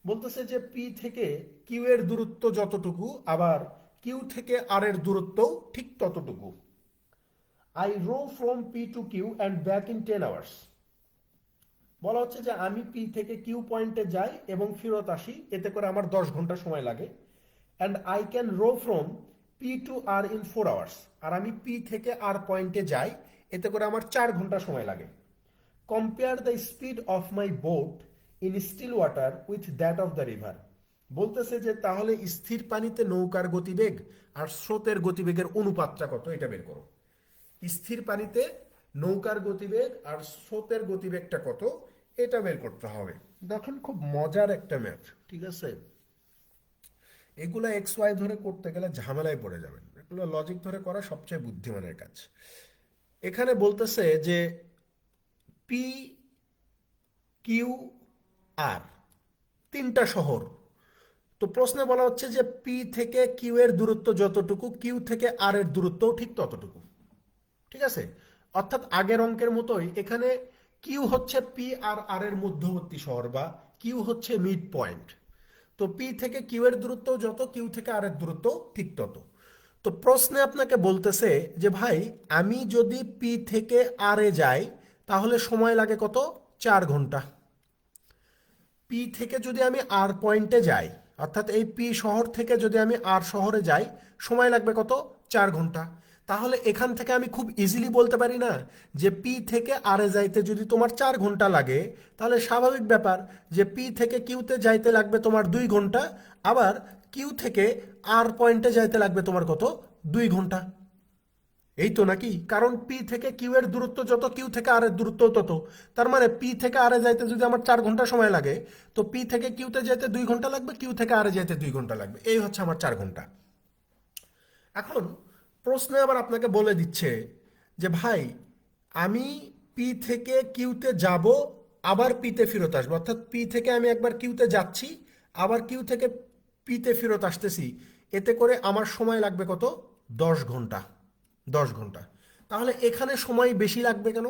বলতেছে যে পি থেকে কিউ এর দূরত্ব যতটুকু, আবার কিউ থেকে আর এর দূরত্বও ঠিক ততটুকু। I row from P to Q and back in 10 hours. বলা হচ্ছে যে আমি পি থেকে কিউ পয়েন্টে যাই এবং ফেরত আসি, এতে করে আমার 10 ঘন্টা সময় লাগে। And I can row from P to R in 4 hours. আর আমি পি থেকে আর পয়েন্টে যাই, এতে করে আমার 4 ঘন্টা সময় লাগে। Compare the speed of my boat in still water with that of the river. বলতেছে যে তাহলে স্থির পানিতে নৌকার গতিবেগ আর স্রোতের গতিবেগের অনুপাতটা কত, এটা বের করো। স্থির পানিতে নৌকার গতিবেগ আর স্রোতের গতিবেগটা কত, এটা বের করতে হবে। দেখেন খুব মজার একটা ম্যাথ, ঠিক আছে? এগুলো এক্স ওয়াই ধরে করতে গেলে ঝামেলায় পড়ে যাবেন, এগুলো লজিক ধরে করা সবচেয়ে বুদ্ধিমানের কাজ। এখানে বলতেছে যে পি, কিউ, আর তিনটা শহর। তো প্রশ্নে বলা হচ্ছে যে পি থেকে কিউ এর দূরত্ব যতটুকু, কিউ থেকে আর এর দূরত্বও ঠিক ততটুকু। ঠিক আছে, অর্থাৎ আগের অঙ্কের মতোই এখানে কিউ হচ্ছে পি আর আর এর মধ্যবর্তী শহর, বা কিউ হচ্ছে মিড পয়েন্ট। তো পি থেকে কিউ এর দূরত্ব যত, কিউ থেকে আর এর দূরত্ব ঠিক তত। তো প্রশ্নে আপনাকে বলতেছে যে ভাই আমি যদি পি থেকে আর এ যাই, তাহলে সময় লাগে কত? 4 ঘন্টা। পি থেকে যদি আমি আর পয়েন্টে যাই, অর্থাৎ এই পি শহর থেকে যদি আমি আর শহরে যাই, সময় লাগবে কত? 4 ঘন্টা। তাহলে এখান থেকে আমি খুব ইজিলি বলতে পারি না যে পি থেকে আর এ যাইতে যদি তোমার 4 ঘন্টা লাগে, তাহলে স্বাভাবিক ব্যাপার যে পি থেকে কিউতে যাইতে লাগবে তোমার 2 ঘন্টা, আবার কিউ থেকে আর পয়েন্টে যাইতে লাগবে তোমার কত? 2 ঘন্টা। এই তো নাকি? কারণ পি থেকে কিউ এর দূরত্ব যত, কিউ থেকে আর এর দূরত্ব তত। তার মানে পি থেকে আর এ যাইতে যদি আমার 4 ঘন্টা সময় লাগে, তো পি থেকে কিউতে যেতে 2 ঘন্টা লাগবে, কিউ থেকে আর এ যেতে 2 ঘন্টা লাগবে। এই হচ্ছে আমার 4 ঘন্টা। এখন প্রশ্নে আবার আপনাকে বলে দিচ্ছে যে ভাই আমি পি থেকে কিউতে যাব, আবার পিতে ফেরত আসবো, অর্থাৎ পি থেকে আমি একবার কিউতে যাচ্ছি, আবার কিউ থেকে পিতে ফেরত আসতেছি, এতে করে আমার সময় লাগবে কত? 10 ঘন্টা। 10 ঘন্টা। তাহলে এখানে সময় বেশি লাগবে কেন?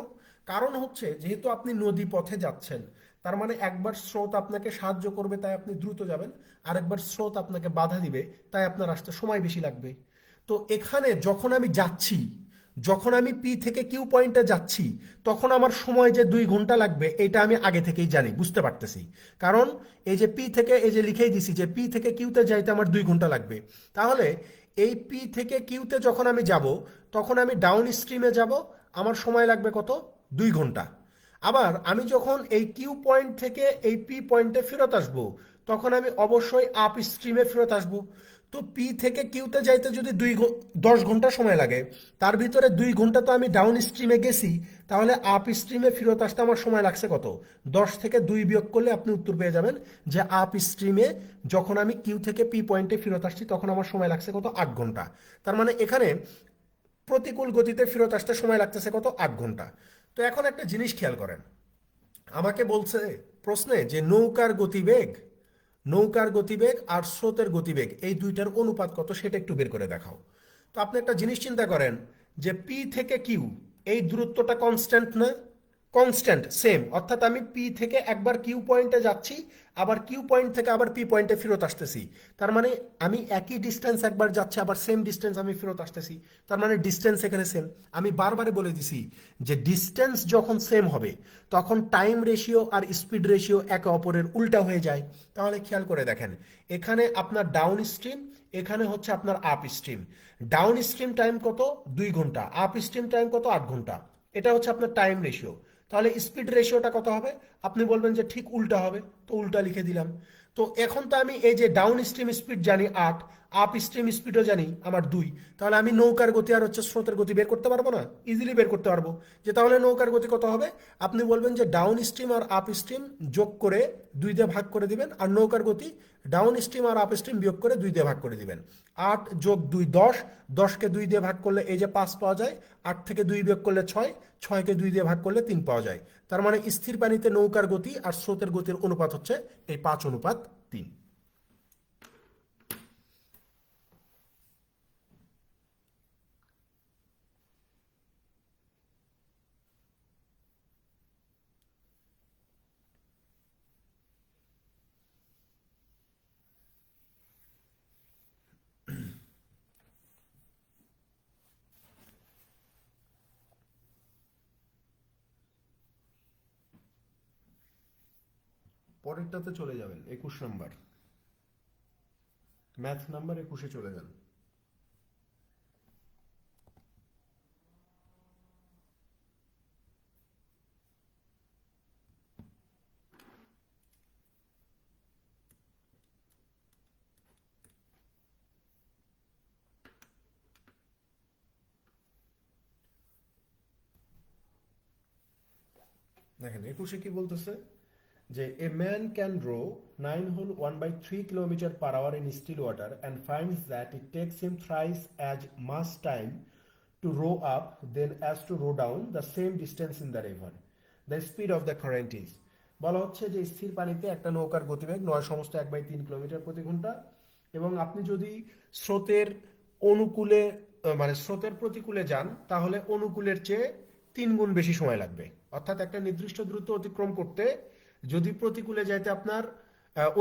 কারণ হচ্ছে যেহেতু আপনি নদী পথে যাচ্ছেন, তার মানে একবার স্রোত আপনাকে সাহায্য করবে তাই আপনি দ্রুত যাবেন, আর একবার স্রোত আপনাকে বাধা দিবে তাই আপনার আসতে সময় বেশি লাগবে। তো এখানে যখন আমি যাচ্ছি, যখন আমি পি থেকে কিউ পয়েন্টে যাচ্ছি, তখন আমার সময় যে 2 ঘন্টা লাগবে এটা আমি আগে থেকেই জানি, বুঝতে পারতেছি। কারণ এই যে পি থেকে, এই যে লিখেই দিছি যে পি থেকে কিউতে যাইতে আমার 2 ঘন্টা লাগবে। তাহলে এই পি থেকে কিউতে যখন আমি যাব তখন আমি ডাউন স্ট্রিমে যাব, আমার সময় লাগবে কত? 2 ঘন্টা। আবার আমি যখন এই কিউ পয়েন্ট থেকে এই পি পয়েন্টে ফেরত আসব তখন আমি অবশ্যই আপ স্ট্রিমে ফেরত আসব। তো পি থেকে কিউতে যাইতে যদি 10 ঘন্টা সময় লাগে, তার ভিতরে 2 ঘন্টা তো আমি ডাউন স্ট্রিমে গেছি, তাহলে আপ স্ট্রিমে ফেরত আসতে আমার সময় লাগছে কত? 10 থেকে 2 বিয়োগ করলে আপনি উত্তর পেয়ে যাবেন যে আপ স্ট্রিমে যখন আমি কিউ থেকে পি পয়েন্টে ফেরত আসছি তখন আমার সময় লাগছে কত? 8 ঘন্টা। তার মানে এখানে প্রতিকূল গতিতে ফেরত আসতে সময় লাগতেছে কত? 8 ঘন্টা। তো এখন একটা জিনিস খেয়াল করেন, আমাকে বলছে প্রশ্নে যে নৌকার গতিবেগ আর স্রোতের গতিবেগ এই দুইটার অনুপাত কত সেটা একটু বের করে দেখাও। তো আপনি একটা জিনিস চিন্তা করেন যে পি থেকে কিউ এই দূরত্বটা কনস্ট্যান্ট না? Constant, same. অর্থাৎ আমি পি থেকে একবার কিউ পয়েন্টে যাচ্ছি, আবার কিউ পয়েন্ট থেকে আবার পি পয়েন্টে ফেরত আসতেছি। তার মানে আমি একই ডিস্টেন্স একবার যাচ্ছি, আবার সেম ডিস্টেন্স আমি ফেরত আসতেছি। তার মানে ডিস্টেন্স এখানে সেম। আমি বারবারে বলে দিছি যে ডিস্টেন্স যখন সেম হবে তখন টাইম রেশিও আর স্পিড রেশিও একে অপরের উল্টা হয়ে যায়। তাহলে খেয়াল করে দেখেন, এখানে আপনার ডাউন স্ট্রিম, এখানে হচ্ছে আপনার up stream. Down stream time কত? 2 ঘন্টা। আপ স্ট্রিম টাইম কত? 8 ঘন্টা। এটা হচ্ছে আপনার টাইম রেশিও। তাহলে স্পিড রেশিওটা কত হবে? আপনি বলবেন যে ঠিক উল্টা হবে, তো উল্টা লিখে দিলাম। তো এখন তো আমি এই যে ডাউন স্ট্রিম স্পিড জানি 8, আপ স্ট্রিম স্পিডও জানি আমার 2, তাহলে আমি নৌকার গতি আর হচ্ছে স্রোতের গতি বের করতে পারবো না? ইজিলি বের করতে পারবো। যে তাহলে নৌকার গতি কত হবে? আপনি বলবেন যে ডাউন স্ট্রিম আর আপ স্ট্রিম যোগ করে 2 দিয়ে ভাগ করে দিবেন, আর নৌকার গতি ডাউন স্ট্রিম আর আপ স্ট্রিম বিয়োগ করে 2 দিয়ে ভাগ করে দিবেন। 8 যোগ 2 10, 10কে 2 দিয়ে ভাগ করলে এই যে 5 পাওয়া যায়, 8 থেকে 2 বিয়োগ করলে 6, 6কে 2 দিয়ে ভাগ করলে 3 পাওয়া যায়। তার মানে স্থির পানিতে নৌকার গতি আর স্রোতের গতির অনুপাত হচ্ছে এই 5:3। পরেরটাতে চলে যাবেন, 21 নম্বর, ম্যাথ নাম্বার 21-এ চলে যান। দেখেন 21-এ কি বলতেছে যে a man can row 9 whole 1/3 kilometre per hour in still water and finds that it takes him thrice as much time to row up than as to row down the same distance in the river. The speed of the current is. বলা হচ্ছে যে স্থির পানিতে একটা নৌকার গতিবেগ 9 = 1/3 kilometre প্রতি ঘন্টা, এবং আপনি যদি স্রোতের অনুকূলে মানে স্রোতের প্রতিকূলে যান তাহলে অনুকূলের চেয়ে 3 গুণ বেশি সময় লাগবে। অর্থাৎ একটা নির্দিষ্ট দূরত্ব অতিক্রম করতে যদি প্রতিকূলে যাইতে আপনার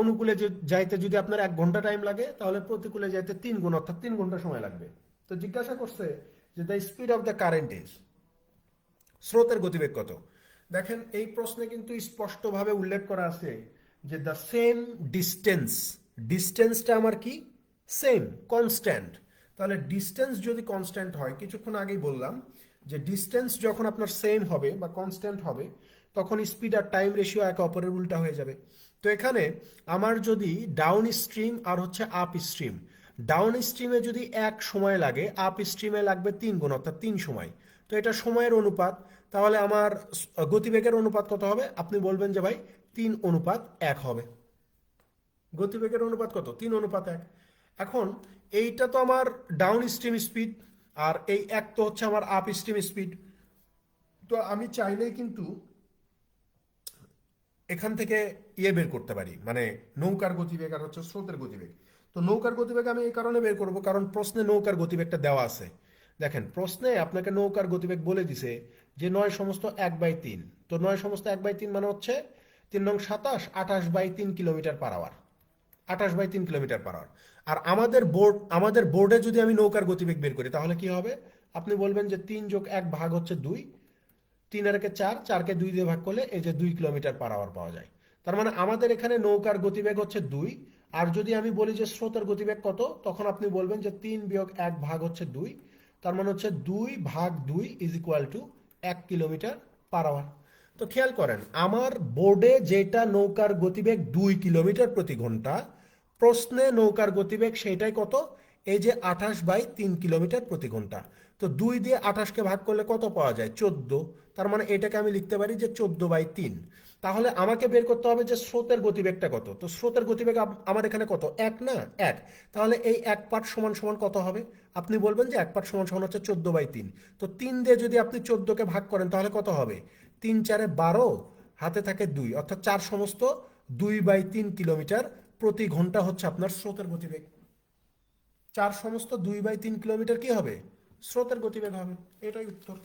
অনুকূলে যাইতে যদি আপনার 1 ঘন্টা টাইম লাগে, তাহলে প্রতিকূলে যাইতে 3 গুণ অর্থাৎ 3 ঘন্টা সময় লাগবে। তো জিজ্ঞাসা করছে যে the speed of the current is, স্রোতের গতিবেগ কত। দেখেন এই প্রশ্নে কিন্তু স্পষ্টভাবে উল্লেখ করা আছে যে দ্য সেম ডিস্টেন্স, ডিস্টেন্সটা আমার কি? Same, constant. তাহলে ডিস্টেন্স যদি কনস্ট্যান্ট হয়, কিছুক্ষণ আগেই বললাম যে ডিস্টেন্স যখন আপনার সেম হবে বা কনস্ট্যান্ট হবে তখন স্পিড আর টাইম রেশিও একে অপরের উল্টা হয়ে যাবে। তো এখানে আমার যদি ডাউন স্ট্রিম আর হচ্ছে আপ স্ট্রিম, ডাউন স্ট্রিমে যদি 1 সময় লাগে, আপ স্ট্রিমে লাগবে 3 গুণ অর্থাৎ 3 সময়। তো এটা সময়ের অনুপাত, তাহলে আমার গতিবেগের অনুপাত কত হবে? আপনি বলবেন যে ভাই 3:1 হবে। গতিবেগের অনুপাত কত? 3:1। এখন এইটা তো আমার ডাউন স্ট্রিম স্পিড, আর এই 1 তো হচ্ছে আমার আপ স্ট্রিম স্পিড। তো আমি চাইলেই কিন্তু এখান থেকে বের করতে পারি, মানে নৌকার গতিবেগ আর হচ্ছে স্রোতের গতিবেগ। তো নৌকার গতিবেগ আমি এই কারণে বের করব কারণ প্রশ্নে নৌকার গতিবেগটা দেওয়া আছে। দেখেন প্রশ্নে আপনাকে নৌকার গতিবেগ বলে দিছে যে 9/1/3। তো 9/1/3 মানে হচ্ছে 3×7 = 28/3 kilometre per hour. 28/3 kilometre per hour. আর আমাদের বোর্ডে যদি আমি নৌকার গতিবেগ বের করি তাহলে কি হবে? আপনি বলবেন যে 3+1 ভাগ হচ্ছে 2, 3 আর 4, 4কে 2 দিয়ে ভাগ করলে এই যে 2 কিলোমিটার পার আওয়ার পাওয়া যায়। তার মানে আমাদের এখানে নৌকার গতিবেগ হচ্ছে 2, আর যদি আমি বলি যে স্রোতের গতিবেগ কত, তখন আপনি বলবেন যে 3 - 1 ভাগ হচ্ছে 2, তার মানে হচ্ছে 2/2 is equal to 1 kilometre per hour. তো খেয়াল করেন, আমার বোর্ডে যেটা নৌকার গতিবেগ 2 কিলোমিটার প্রতি ঘন্টা, প্রশ্নে নৌকার গতিবেগ সেটাই কত, এই যে 28/3 কিলোমিটার প্রতি ঘন্টা। তো 2 দিয়ে 28কে ভাগ করলে কত পাওয়া যায়, 14। তার মানে এটাকে আমি লিখতে পারি যে 14/3। তাহলে আমাকে বের করতে হবে যে স্রোতের গতিবেগটা কত। তো স্রোতের গতিবেগ আমার এখানে কত, 1 না, 1। তাহলে এই 1 পার্ট সমান সমান কত হবে, আপনি বলবেন যে 1 পার্ট সমান সমান হচ্ছে 14/3। তো 3 দিয়ে যদি আপনি 14কে ভাগ করেন তাহলে কত হবে, 3×4 = 12, হাতে থাকে 2, অর্থাৎ 4/3 কিলোমিটার প্রতি ঘন্টা হচ্ছে আপনার স্রোতের গতিবেগ। 4/3 কিলোমিটার কি হবে, স্রোতের গতিবেগ হবে। এটাই উত্তর।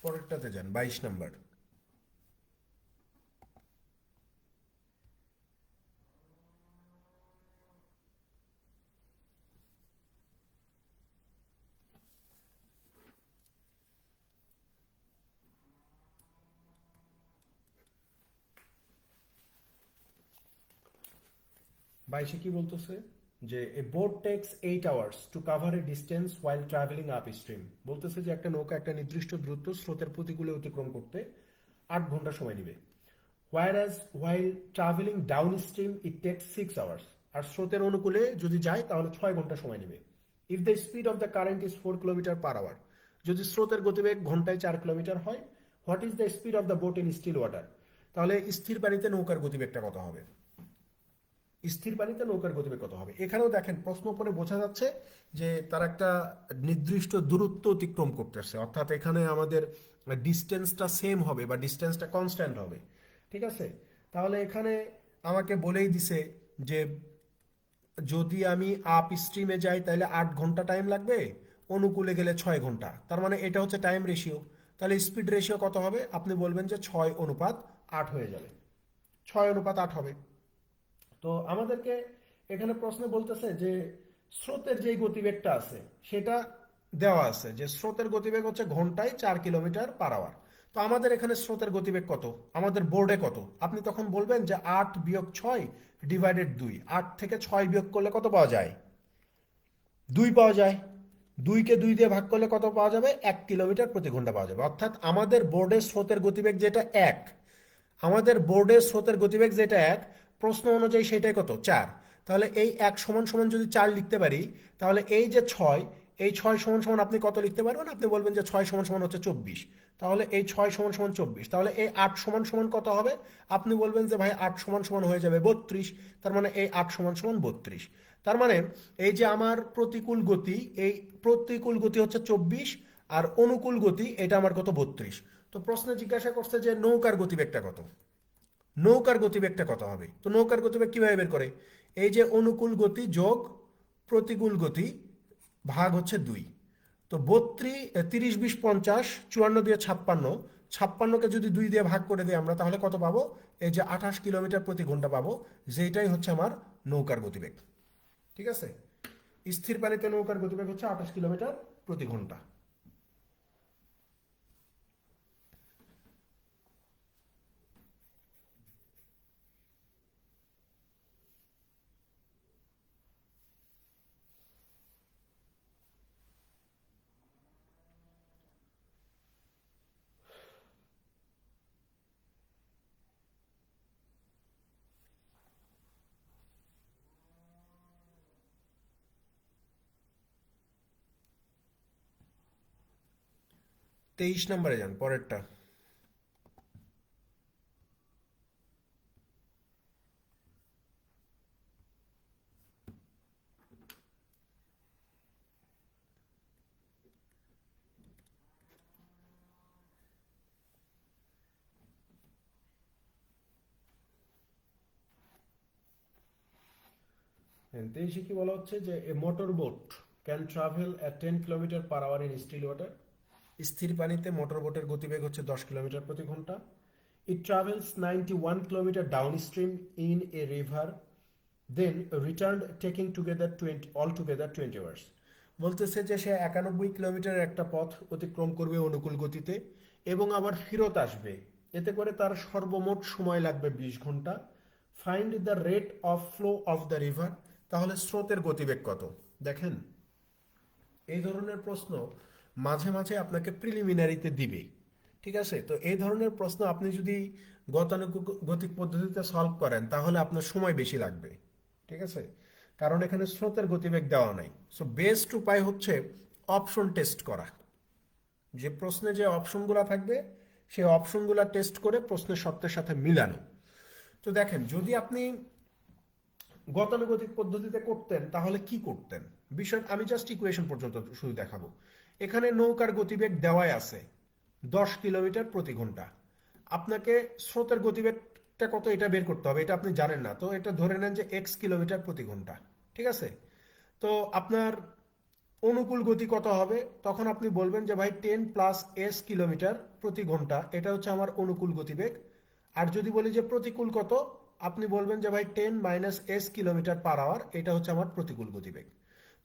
পরেরটাতে যান, 22 নম্বর। বাইশে কি বলতেছে, যে a boat takes 8 hours to cover a distance while travelling up stream. বলতেছে যে একটা নৌকা একটা নির্দিষ্ট দূরত্ব স্রোতের প্রতিকূলে অতিক্রম করতে 8 ঘন্টা সময় নেবে। Whereas while travelling down stream it takes 6 hours। আর স্রোতের অনুকূলে যদি যায় তাহলে 6 ঘন্টা সময় নেবে। If the speed of the current is 4 kilometre per hour, যদি স্রোতের গতিবেগ ঘন্টায় 4 কিলোমিটার হয়, what is the speed of the boat in still water, তাহলে স্থির পানিতে নৌকার গতিবেগটা কত হবে। স্থির পানিতে নৌকার গতিবেগ কত হবে। এখানেও দেখেন প্রশ্ন পড়ে বোঝা যাচ্ছে যে তার একটা নির্দিষ্ট দূরত্ব অতিক্রম করতেছে, অর্থাৎ এখানে আমাদের ডিস্টেন্সটা সেম হবে বা ডিস্টেন্সটা কনস্ট্যান্ট হবে। ঠিক আছে, তাহলে এখানে আমাকে বলেই দিছে যে যদি আমি আপ স্ট্রিমে যাই তাহলে 8 ঘন্টা টাইম লাগবে, অনুকূলে গেলে 6 ঘন্টা। তার মানে এটা হচ্ছে টাইম রেশিও। তাহলে স্পিড রেশিও কত হবে, আপনি বলবেন যে 6:8 হয়ে যাবে, 6:8 হবে। তো আমাদেরকে এখানে প্রশ্নে বলতেছে যে স্রোতের যে গতিবেগটা আছে সেটা দেওয়া আছে, যে স্রোতের গতিবেগ হচ্ছে ঘন্টায় 4 কিলোমিটার পার আওয়ার। তো আমাদের এখানে স্রোতের গতিবেগ কত, আমাদের বোর্ডে কত, আপনি তখন বলবেন যে 8-6 / 2, 8 থেকে 6 বিয়োগ করলে কত পাওয়া যায়, 2 পাওয়া যায়। 2কে 2 দিয়ে ভাগ করলে কত পাওয়া যাবে, 1 কিলোমিটার প্রতি ঘন্টা পাওয়া যাবে। অর্থাৎ আমাদের বোর্ডের স্রোতের গতিবেগ যেটা 1, আমাদের বোর্ডের স্রোতের গতিবেগ যেটা 1, প্রশ্ন অনুযায়ী সেটাই কত, 4। তাহলে এই 1 সমান সমান যদি 4 লিখতে পারি, তাহলে এই যে 6, এই 6 সমান সমান আপনি কত লিখতে পারবেন, আপনি বলবেন যে 6 সমান সমান হচ্ছে 24। তাহলে এই 6 সমান সমান 24, তাহলে এই 8 সমান সমান কত হবে, আপনি বলবেন যে ভাই 8 সমান সমান হয়ে যাবে 32। তার মানে এই 8 সমান সমান 32। তার মানে এই যে আমার প্রতিকূল গতি, এই প্রতিকূল গতি হচ্ছে 24, আর অনুকূল গতি এটা আমার কত, 32। তো প্রশ্নে জিজ্ঞাসা করছে যে নৌকার গতিবেগটা কত, নৌকার গতিবেগটা কত হবে। তো নৌকার গতিবেগ কিভাবে বের করে, এই যে অনুকূল গতি যোগ প্রতিকূল গতি ভাগ হচ্ছে 2। তো 30, 20, 50, 54 দিয়ে 56, 56কে যদি 2 দিয়ে ভাগ করে দিই আমরা তাহলে কত পাবো, এই যে 28 কিলোমিটার প্রতি ঘন্টা পাবো, যেটাই হচ্ছে আমার নৌকার গতিবেগ। ঠিক আছে, স্থির পানিতে নৌকার গতিবেগ হচ্ছে 28 কিলোমিটার প্রতি ঘন্টা। 23 নম্বরে যান, পরেরটা। তেইশে কি বলা হচ্ছে, যে a motor boat can travel at 10 kilometre per hour in still water. স্থির পানিতে মোটর বোটের গতিবেগ হচ্ছে 10 কিলোমিটার প্রতি ঘন্টা। It travels 91 kilometre down stream in a river, then return taking together 20 hours. বলতেছে যে সে 91 কিলোমিটারের একটা পথ অতিক্রম করবে অনুকূল গতিতে এবং আবার ফেরত আসবে, এতে করে তার সর্বমোট সময় লাগবে 20 ঘন্টা। Find the rate of flow of the river. তাহলে স্রোতের গতিবেগ কত? দেখেন, এই ধরনের প্রশ্ন মাঝে মাঝে আপনাকে প্রিলিমিনারিতে দিবে, ঠিক আছে? তো এই ধরনের প্রশ্ন আপনি যদি গতানুগতিক পদ্ধতিতে সলভ করেন তাহলে আপনার সময় বেশি লাগবে, ঠিক আছে? কারণ এখানে স্রোতের গতিবেগ দেওয়া নাই। সো বেস্ট উপায় হচ্ছে অপশন টেস্ট করা। যে প্রশ্নে যে অপশনগুলো থাকবে সেই অপশনগুলো টেস্ট করে প্রশ্নের শর্তের সাথে মিলানো। তো দেখেন, যদি আপনি গতানুগতিক পদ্ধতিতে করতেন তাহলে কি করতেন? বিষয় আমি জাস্ট ইকুয়েশন পর্যন্ত শুধু দেখাবো। এখানে নৌকার গতিবেগ দেওয়াই আছে 10 কিলোমিটার প্রতি ঘন্টা। আপনাকে স্রোতের গতিবেগটা কত এটা বের করতে হবে, এটা আপনি জানেন না, তো এটা ধরে নেন যে x কিলোমিটার প্রতি ঘন্টা, ঠিক আছে? তো আপনার অনুকূল গতি কত হবে? তখন আপনি বলবেন যে ভাই 10 + s কিলোমিটার প্রতি ঘন্টা, এটা হচ্ছে আমার অনুকূল গতিবেগ। আর যদি বলি যে প্রতিকূল কত, আপনি বলবেন যে ভাই 10 - s কিলোমিটার পার আওয়ার, এটা হচ্ছে আমার প্রতিকূল গতিবেগ।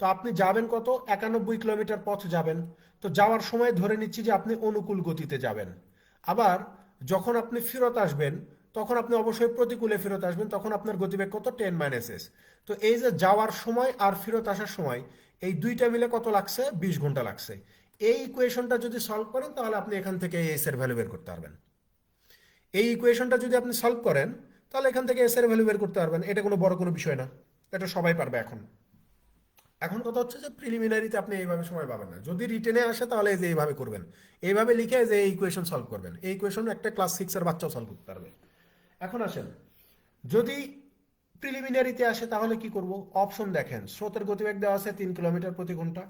তো আপনি যাবেন কত? 91 কিলোমিটার পথ যাবেন। তো যাওয়ার সময় ধরে নিচ্ছি যে আপনি অনুকূল গতিতে যাবেন। আবার যখন আপনি ফেরত আসবেন তখন আপনি অবশ্যই প্রতিকূলে ফেরত আসবেন, তখন আপনার গতিবেগ কত? 10 - s। তো এই যে যাওয়ার সময় আর ফেরত আসার সময়, এই দুইটা মিলে কত লাগছে? 20 ঘন্টা লাগছে। এই ইকুয়েশনটা যদি সলভ করেন তাহলে আপনি এখান থেকে এস এর ভ্যালু বের করতে পারবেন। এই ইকুয়েশনটা যদি আপনি সলভ করেন তাহলে এখান থেকে এস এর ভ্যালু বের করতে পারবেন। এটা কোনো বড় কোনো বিষয় না, এটা সবাই পারবে। এখন এখন কথা হচ্ছে যে প্রিলিমিনারিতে আপনি এইভাবে সময় পাবেন না। যদি রিটেনে আসে তাহলে এই যে এইভাবে করবেন, এইভাবে লিখে যে এই ইকুয়েশন সলভ করবেন। এই ইকুয়েশন একটা ক্লাস 6 এর বাচ্চাও সলভ করতে পারবে। এখন আসেন, যদি প্রিলিমিনারিতে আসে তাহলে কি করব? অপশন দেখেন, স্রোতের গতিবেগ দেওয়া আছে 3 কিলোমিটার প্রতি ঘন্টা।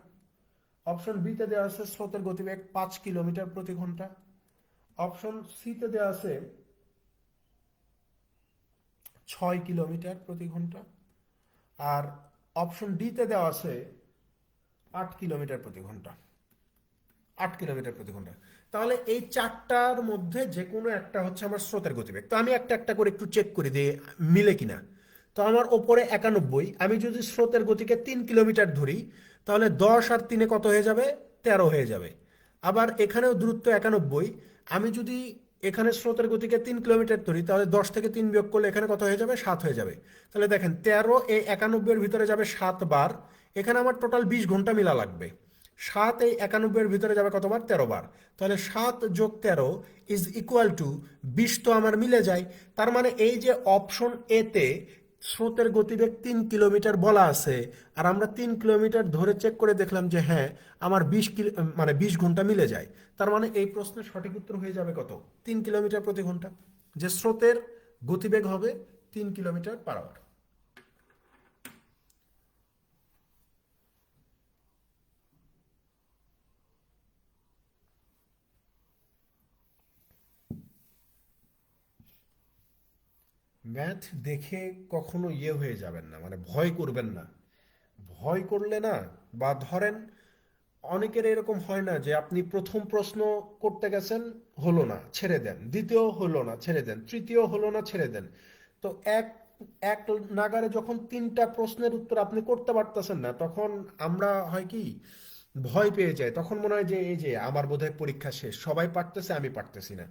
অপশন বিতে দেওয়া আছে স্রোতের গতিবেগ 5 কিলোমিটার প্রতি ঘন্টা। অপশন সিতে দেওয়া আছে 6 কিলোমিটার প্রতি ঘন্টা। আর অপশন ডিতে দেওয়া আছে 8 কিলোমিটার প্রতি ঘন্টা। 8 কিলোমিটার প্রতি ঘন্টা। তাহলে এই চারটার মধ্যে যে কোনো একটা হচ্ছে আমার স্রোতের গতিবেগ। তো আমি একটা একটা করে একটু চেক করে দিয়ে মিলে কিনা। তো আমার ওপরে 91, আমি যদি স্রোতের গতিকে 3 কিলোমিটার ধরি তাহলে 10 আর 3 কত হয়ে যাবে? 13 হয়ে যাবে। আবার এখানেও দূরত্ব 91, আমি যদি এখানে স্রোতের গতিকে 3 কিলোমিটার ধরি তাহলে 10 থেকে 3 বিয়োগ করলে এখানে কত হয়ে যাবে? 7 হয়ে যাবে। তাহলে দেখেন 13 এই 91 এর ভিতরে যাবে 7 বার, এখানে আমার টোটাল 20 ঘন্টা মিলা লাগবে। 7 এই 91 এর ভিতরে যাবে কতবার? 13 বার। তাহলে 7 + 13 = 20। তো আমার মিলে যায়। তার মানে এই যে অপশন এতে স্রোতের গতিবেগ 3 কিলোমিটার বলা আছে, আর আমরা 3 কিলোমিটার ধরে চেক করে দেখলাম যে হ্যাঁ আমার 20 ঘন্টা মিলে যায়। তার মানে এই প্রশ্নের সঠিক উত্তর হয়ে যাবে কত? 3 কিলোমিটার প্রতি ঘন্টা। যে স্রোতের গতিবেগ হবে 3 কিলোমিটার পার আওয়ার। ম্যাথ দেখে কখনো হয়ে যাবেন না, মানে ভয় করবেন না। ভয় করলে না, বা ধরেন অনেকের এরকম হয় না যে আপনি প্রথম প্রশ্ন করতে গেছেন, হলো না, ছেড়ে দেন। দ্বিতীয় হলো না, ছেড়ে দেন। তৃতীয় হলো না, ছেড়ে দেন। তো এক এক নাগারে যখন 3টা প্রশ্নের উত্তর আপনি করতে পারতেছেন না, তখন আমরা হয় কি, ভয় পেয়ে যায়। তখন মনে হয় যে এই যে আমার বোধহয় পরীক্ষা শেষ, সবাই পারতেছে, আমি পারতেছি না।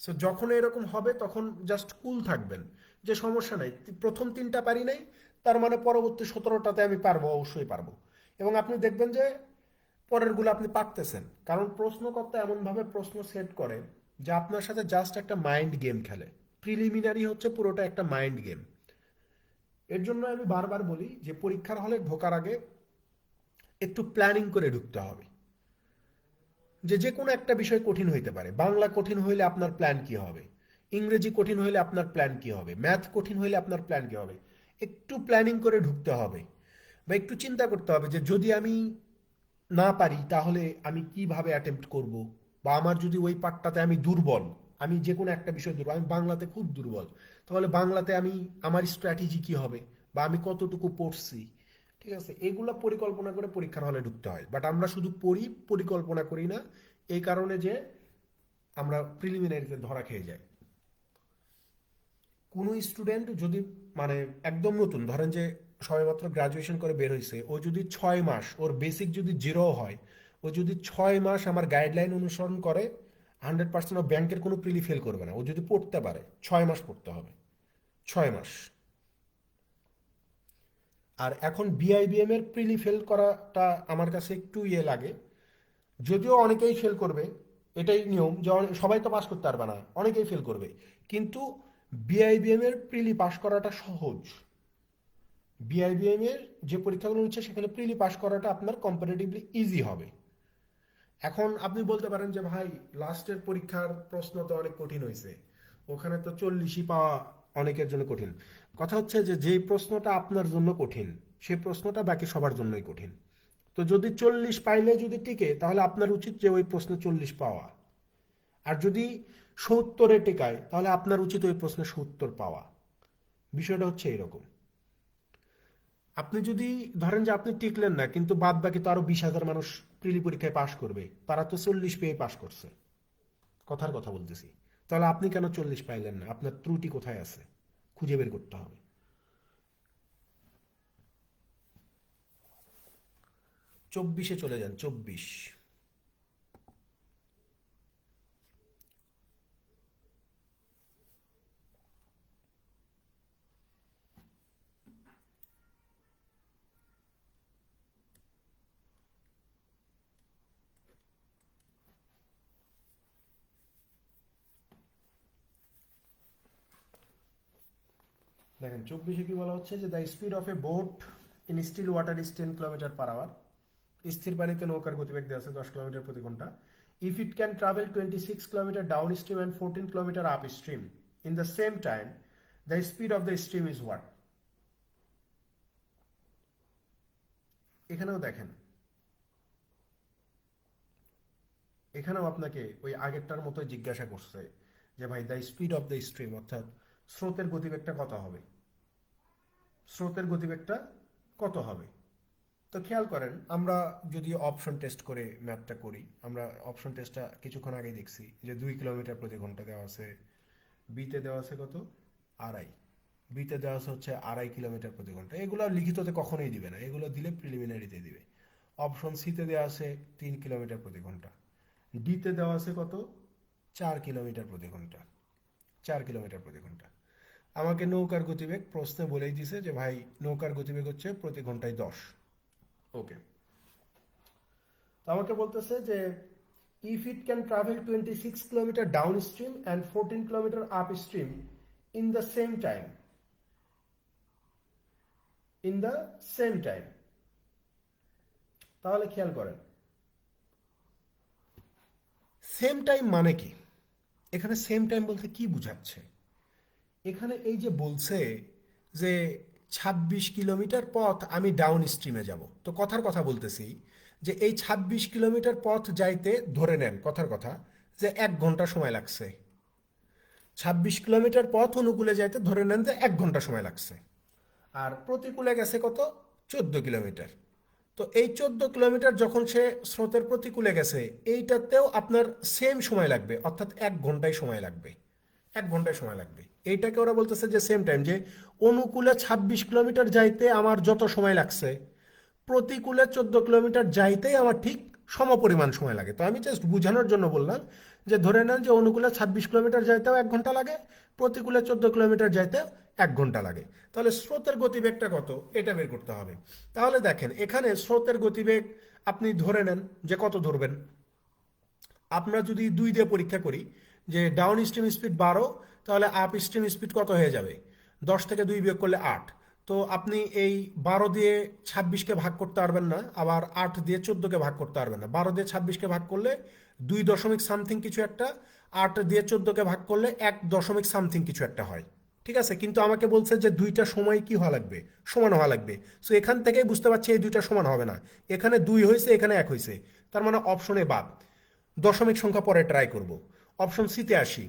সো যখন এরকম হবে তখন জাস্ট কুল থাকবেন, যে সমস্যা নাই, প্রথম 3টা পারি নাই, তার মানে পরবর্তী 17টাতে আমি পারবো, অবশ্যই পারবো। এবং আপনি দেখবেন যে পরেরগুলো আপনি পারতেছেন। কারণ প্রশ্নকর্তা এমনভাবে প্রশ্ন সেট করে যে আপনার সাথে জাস্ট একটা মাইন্ড গেম খেলে। প্রিলিমিনারি হচ্ছে পুরোটা একটা মাইন্ড গেম। এর জন্য আমি বারবার বলি যে পরীক্ষার হলে ঢোকার আগে একটু প্ল্যানিং করে ঢুকতে হবে। যে যে কোনো একটা বিষয় কঠিন হইতে পারে। বাংলা কঠিন হইলে আপনার প্ল্যান কি হবে? ইংরেজি কঠিন হইলে আপনার প্ল্যান কি হবে? ম্যাথ কঠিন হইলে আপনার প্ল্যান কি হবে? একটু প্ল্যানিং করে ঢুকতে হবে, বা একটু চিন্তা করতে হবে যে যদি আমি না পারি তাহলে আমি কিভাবে অ্যাটেম্প্ট করব। বা আমার যদি ওই পার্টটাতে আমি দুর্বল, আমি যে কোনো একটা বিষয় দুর্বল, আমি বাংলাতে খুব দুর্বল, তাহলে বাংলাতে আমি আমার স্ট্র্যাটেজি কি হবে, বা আমি কতটুকু পড়ছি, ঠিক আছে, এগুলা পরিকল্পনা করে পরীক্ষার হলে ঢুকতে হয়, বাট আমরা শুধু পড়ি, পরিকল্পনা করি না, এই কারণে যে আমরা প্রিলিমিনারিতে ধরা খেয়ে যাই। কোনো স্টুডেন্ট যদি মানে একদম নতুন, ধরেন যে সবেমাত্র গ্রাজুয়েশন করে বের হয়েছে, ও যদি 6 মাস, ওর বেসিক যদি 0 হয়, ও যদি 6 মাস আমার গাইডলাইন অনুসরণ করে, 100% ও ব্যাংকের কোনো প্রিলি ফেল করবে না। ও যদি পড়তে পারে, 6 মাস পড়তে হবে, 6 মাস। আর এখন বিআইবিএম এর প্রিলি ফেল করাটা আমার কাছে একটু লাগে, যদিও অনেকেই ফেল করবে, এটাই নিয়ম যে সবাই তো পাস করতে পারবে না, অনেকেই ফেল করবে, কিন্তু বিআইবিএম এর প্রিলি পাস করাটা সহজ। বিআইবিএম এর যে পরীক্ষাগুলো হচ্ছে সেখানে প্রিলি পাস করাটা আপনার কম্পারেটিভলি ইজি হবে। এখন আপনি বলতে পারেন যে ভাই লাস্টের পরীক্ষার প্রশ্ন তো অনেক কঠিন হয়েছে, ওখানে তো 40ই পাওয়া অনেকের জন্য কঠিন। কথা হচ্ছে যে যেই প্রশ্নটা আপনার জন্য কঠিন, সেই প্রশ্নটা বাকি সবার জন্যই কঠিন। তো যদি 40 পাইলে যদি টিকে, তাহলে আপনার উচিত যে ওই প্রশ্নে 40 পাওয়া। আর যদি 70-এ টেকায়, তাহলে আপনার উচিত ওই প্রশ্নে 70 পাওয়া। বিষয়টা হচ্ছে এরকম। আপনি যদি ধরেন যে আপনি টিকলেন না, কিন্তু বাদ বাকি তো আরো 20,000 মানুষ প্রিলি পরীক্ষায় পাশ করবে, তারা তো 40 পেয়ে পাশ করছে, কথার কথা বলতেছি। তাহলে আপনি কেন 40 পাইলেন না? আপনার ত্রুটি কোথায় আছে খুঁজে বের করতে হবে। 24-এ চলে যান, 24। দেখেন 24-এ কি বলা হচ্ছে যে the speed of a boat in still water is 10 kilometre per hour. স্থির পানিতে নৌকার গতিবেগ দেওয়া আছে 10 কিলোমিটার প্রতি ঘন্টা। If it can travel 26 kilometre down stream and 14 kilometre up stream in the same time, the speed of the stream is what? এখানেও দেখেন, এখানেও আপনাকে ওই আগেরটার মতো জিজ্ঞাসা করছে যে ভাই the speed of the stream, অর্থাৎ স্রোতের গতিবেগটা কত হবে, স্রোতের গতিবেগটা কত হবে। তো খেয়াল করেন, আমরা যদি অপশন টেস্ট করে ম্যাপটা করি, আমরা অপশন টেস্টটা কিছুক্ষণ আগেই দেখছি যে 2 কিলোমিটার প্রতি ঘন্টা দেওয়া আছে, বিতে দেওয়া আছে কত, আড়াই, বিতে দেওয়া আছে হচ্ছে 2.5 কিলোমিটার প্রতি ঘন্টা। এগুলো লিখিততে কখনোই দিবে না, এগুলো দিলে প্রিলিমিনারিতে দিবে। অপশন সিতে দেওয়া আছে 3 কিলোমিটার প্রতি ঘন্টা, ডিতে দেওয়া আছে কত, 4 কিলোমিটার প্রতি ঘন্টা, 4 কিলোমিটার প্রতি ঘন্টা। আমাকে নৌকার গতিবেগ প্রশ্নে বলেই দিছে যে ভাই নৌকার গতিবেগ হচ্ছে প্রতি ঘন্টায় 10। ওকে, তো আমাকে বলতেছে যে if it can travel 26 kilometre down stream and 14 kilometre up stream in the same time, in the same time, তাহলে খেয়াল করেন সেম টাইম মানে কি, এখানে সেম টাইম বলতে কি বুঝাচ্ছে। এখানে এই যে বলছে যে 26 কিলোমিটার পথ আমি ডাউন স্ট্রিমে যাব, তো কথার কথা বলতেছি যে এই 26 কিলোমিটার পথ যাইতে ধরে নেন কথার কথা যে 1 ঘন্টা সময় লাগছে। 26 কিলোমিটার পথ অনুকূলে যাইতে ধরে নেন যে 1 ঘন্টা সময় লাগছে। আর প্রতিকূলে গেছে কত, 14 কিলোমিটার। তো এই 14 কিলোমিটার যখন সে স্রোতের প্রতিকূলে গেছে, এইটাতেও আপনার সেম সময় লাগবে, অর্থাৎ 1 ঘন্টায় সময় লাগবে, 1 ঘন্টায় সময় লাগবে। এইটাকে ওরা বলতেছে যে সেম টাইম, যে অনুকূলে 26 কিলোমিটার যাইতে আমার যত সময় লাগছে, প্রতিকূলে 14 কিলোমিটার যাইতেই আমার ঠিক সমপরিমাণ সময় লাগে। তো আমি জাস্ট বোঝানোর জন্য বললাম যে ধরে নেন যে অনুকূলে 26 কিলোমিটার যাইতেও 1 ঘন্টা লাগে, প্রতিকূলে 14 কিলোমিটার যাইতেও 1 ঘন্টা লাগে। তাহলে স্রোতের গতিবেগটা কত, এটা বের করতে হবে। তাহলে দেখেন এখানে স্রোতের গতিবেগ আপনি ধরে নেন যে কত ধরবেন। আমরা যদি 2 দিয়ে পরীক্ষা করি যে ডাউন স্ট্রিম স্পিড 12, তাহলে আপ স্ট্রিম স্পিড কত হয়ে যাবে, 10 থেকে 2 বিয়োগ করলে 8। তো আপনি এই 12 দিয়ে 26-কে ভাগ করতে পারবেন না, আবার 8 দিয়ে 14-কে ভাগ করতে পারবেন না। 12 দিয়ে 26-কে ভাগ করলে 2 দশমিক সামথিং কিছু একটা, 8 দিয়ে 14-কে ভাগ করলে 1 দশমিক সামথিং কিছু একটা হয়। ঠিক আছে, কিন্তু আমাকে বলছে যে দুইটা সময় কি হওয়া লাগবে, সমান হওয়া লাগবে। সো এখান থেকেই বুঝতে পারছি এই দুইটা সমান হবে না, এখানে 2 হয়েছে, এখানে 1 হয়েছে, তার মানে অপশনে বাদ। দশমিক সংখ্যা পরে ট্রাই করব। অপশন সিতে আসি।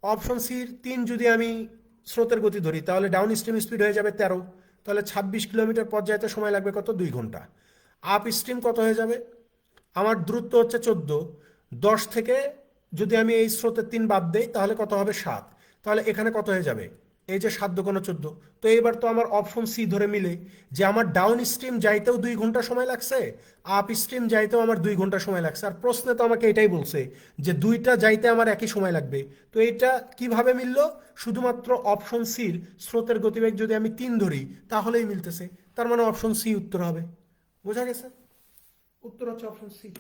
অপশন সির 3 যদি আমি স্রোতের গতি ধরি, তাহলে ডাউন স্ট্রিম স্পিড হয়ে যাবে 13। তাহলে 26 কিলোমিটার পথ যাইতে সময় লাগবে কত? 2 ঘন্টা। আপ স্ট্রিম কত হয়ে যাবে? আমার দূরত্ব হচ্ছে 14, 10 থেকে যদি আমি এই স্রোতের 3 বাদ দেই তাহলে কত হবে? 7। তাহলে এখানে কত হয়ে যাবে? এই যে 7 দুগুণ 14। তো এইবার তো আমার অপশন সি ধরে মিলে যে আমার ডাউন স্ট্রিম যাইতেও 2 ঘন্টা সময় লাগছে, আপ স্ট্রিম যাইতেও আমার 2 ঘন্টা সময় লাগছে। আর প্রশ্নে তো আমাকে এটাই বলছে যে দুইটা যাইতে আমার একই সময় লাগবে। তো এইটা কিভাবে মিললো? শুধুমাত্র অপশন সির স্রোতের গতিবেগ যদি আমি 3 ধরি তাহলেই মিলতেছে। তার মানে অপশন সি উত্তর হবে। বোঝা গেছে? উত্তর হচ্ছে অপশন সি।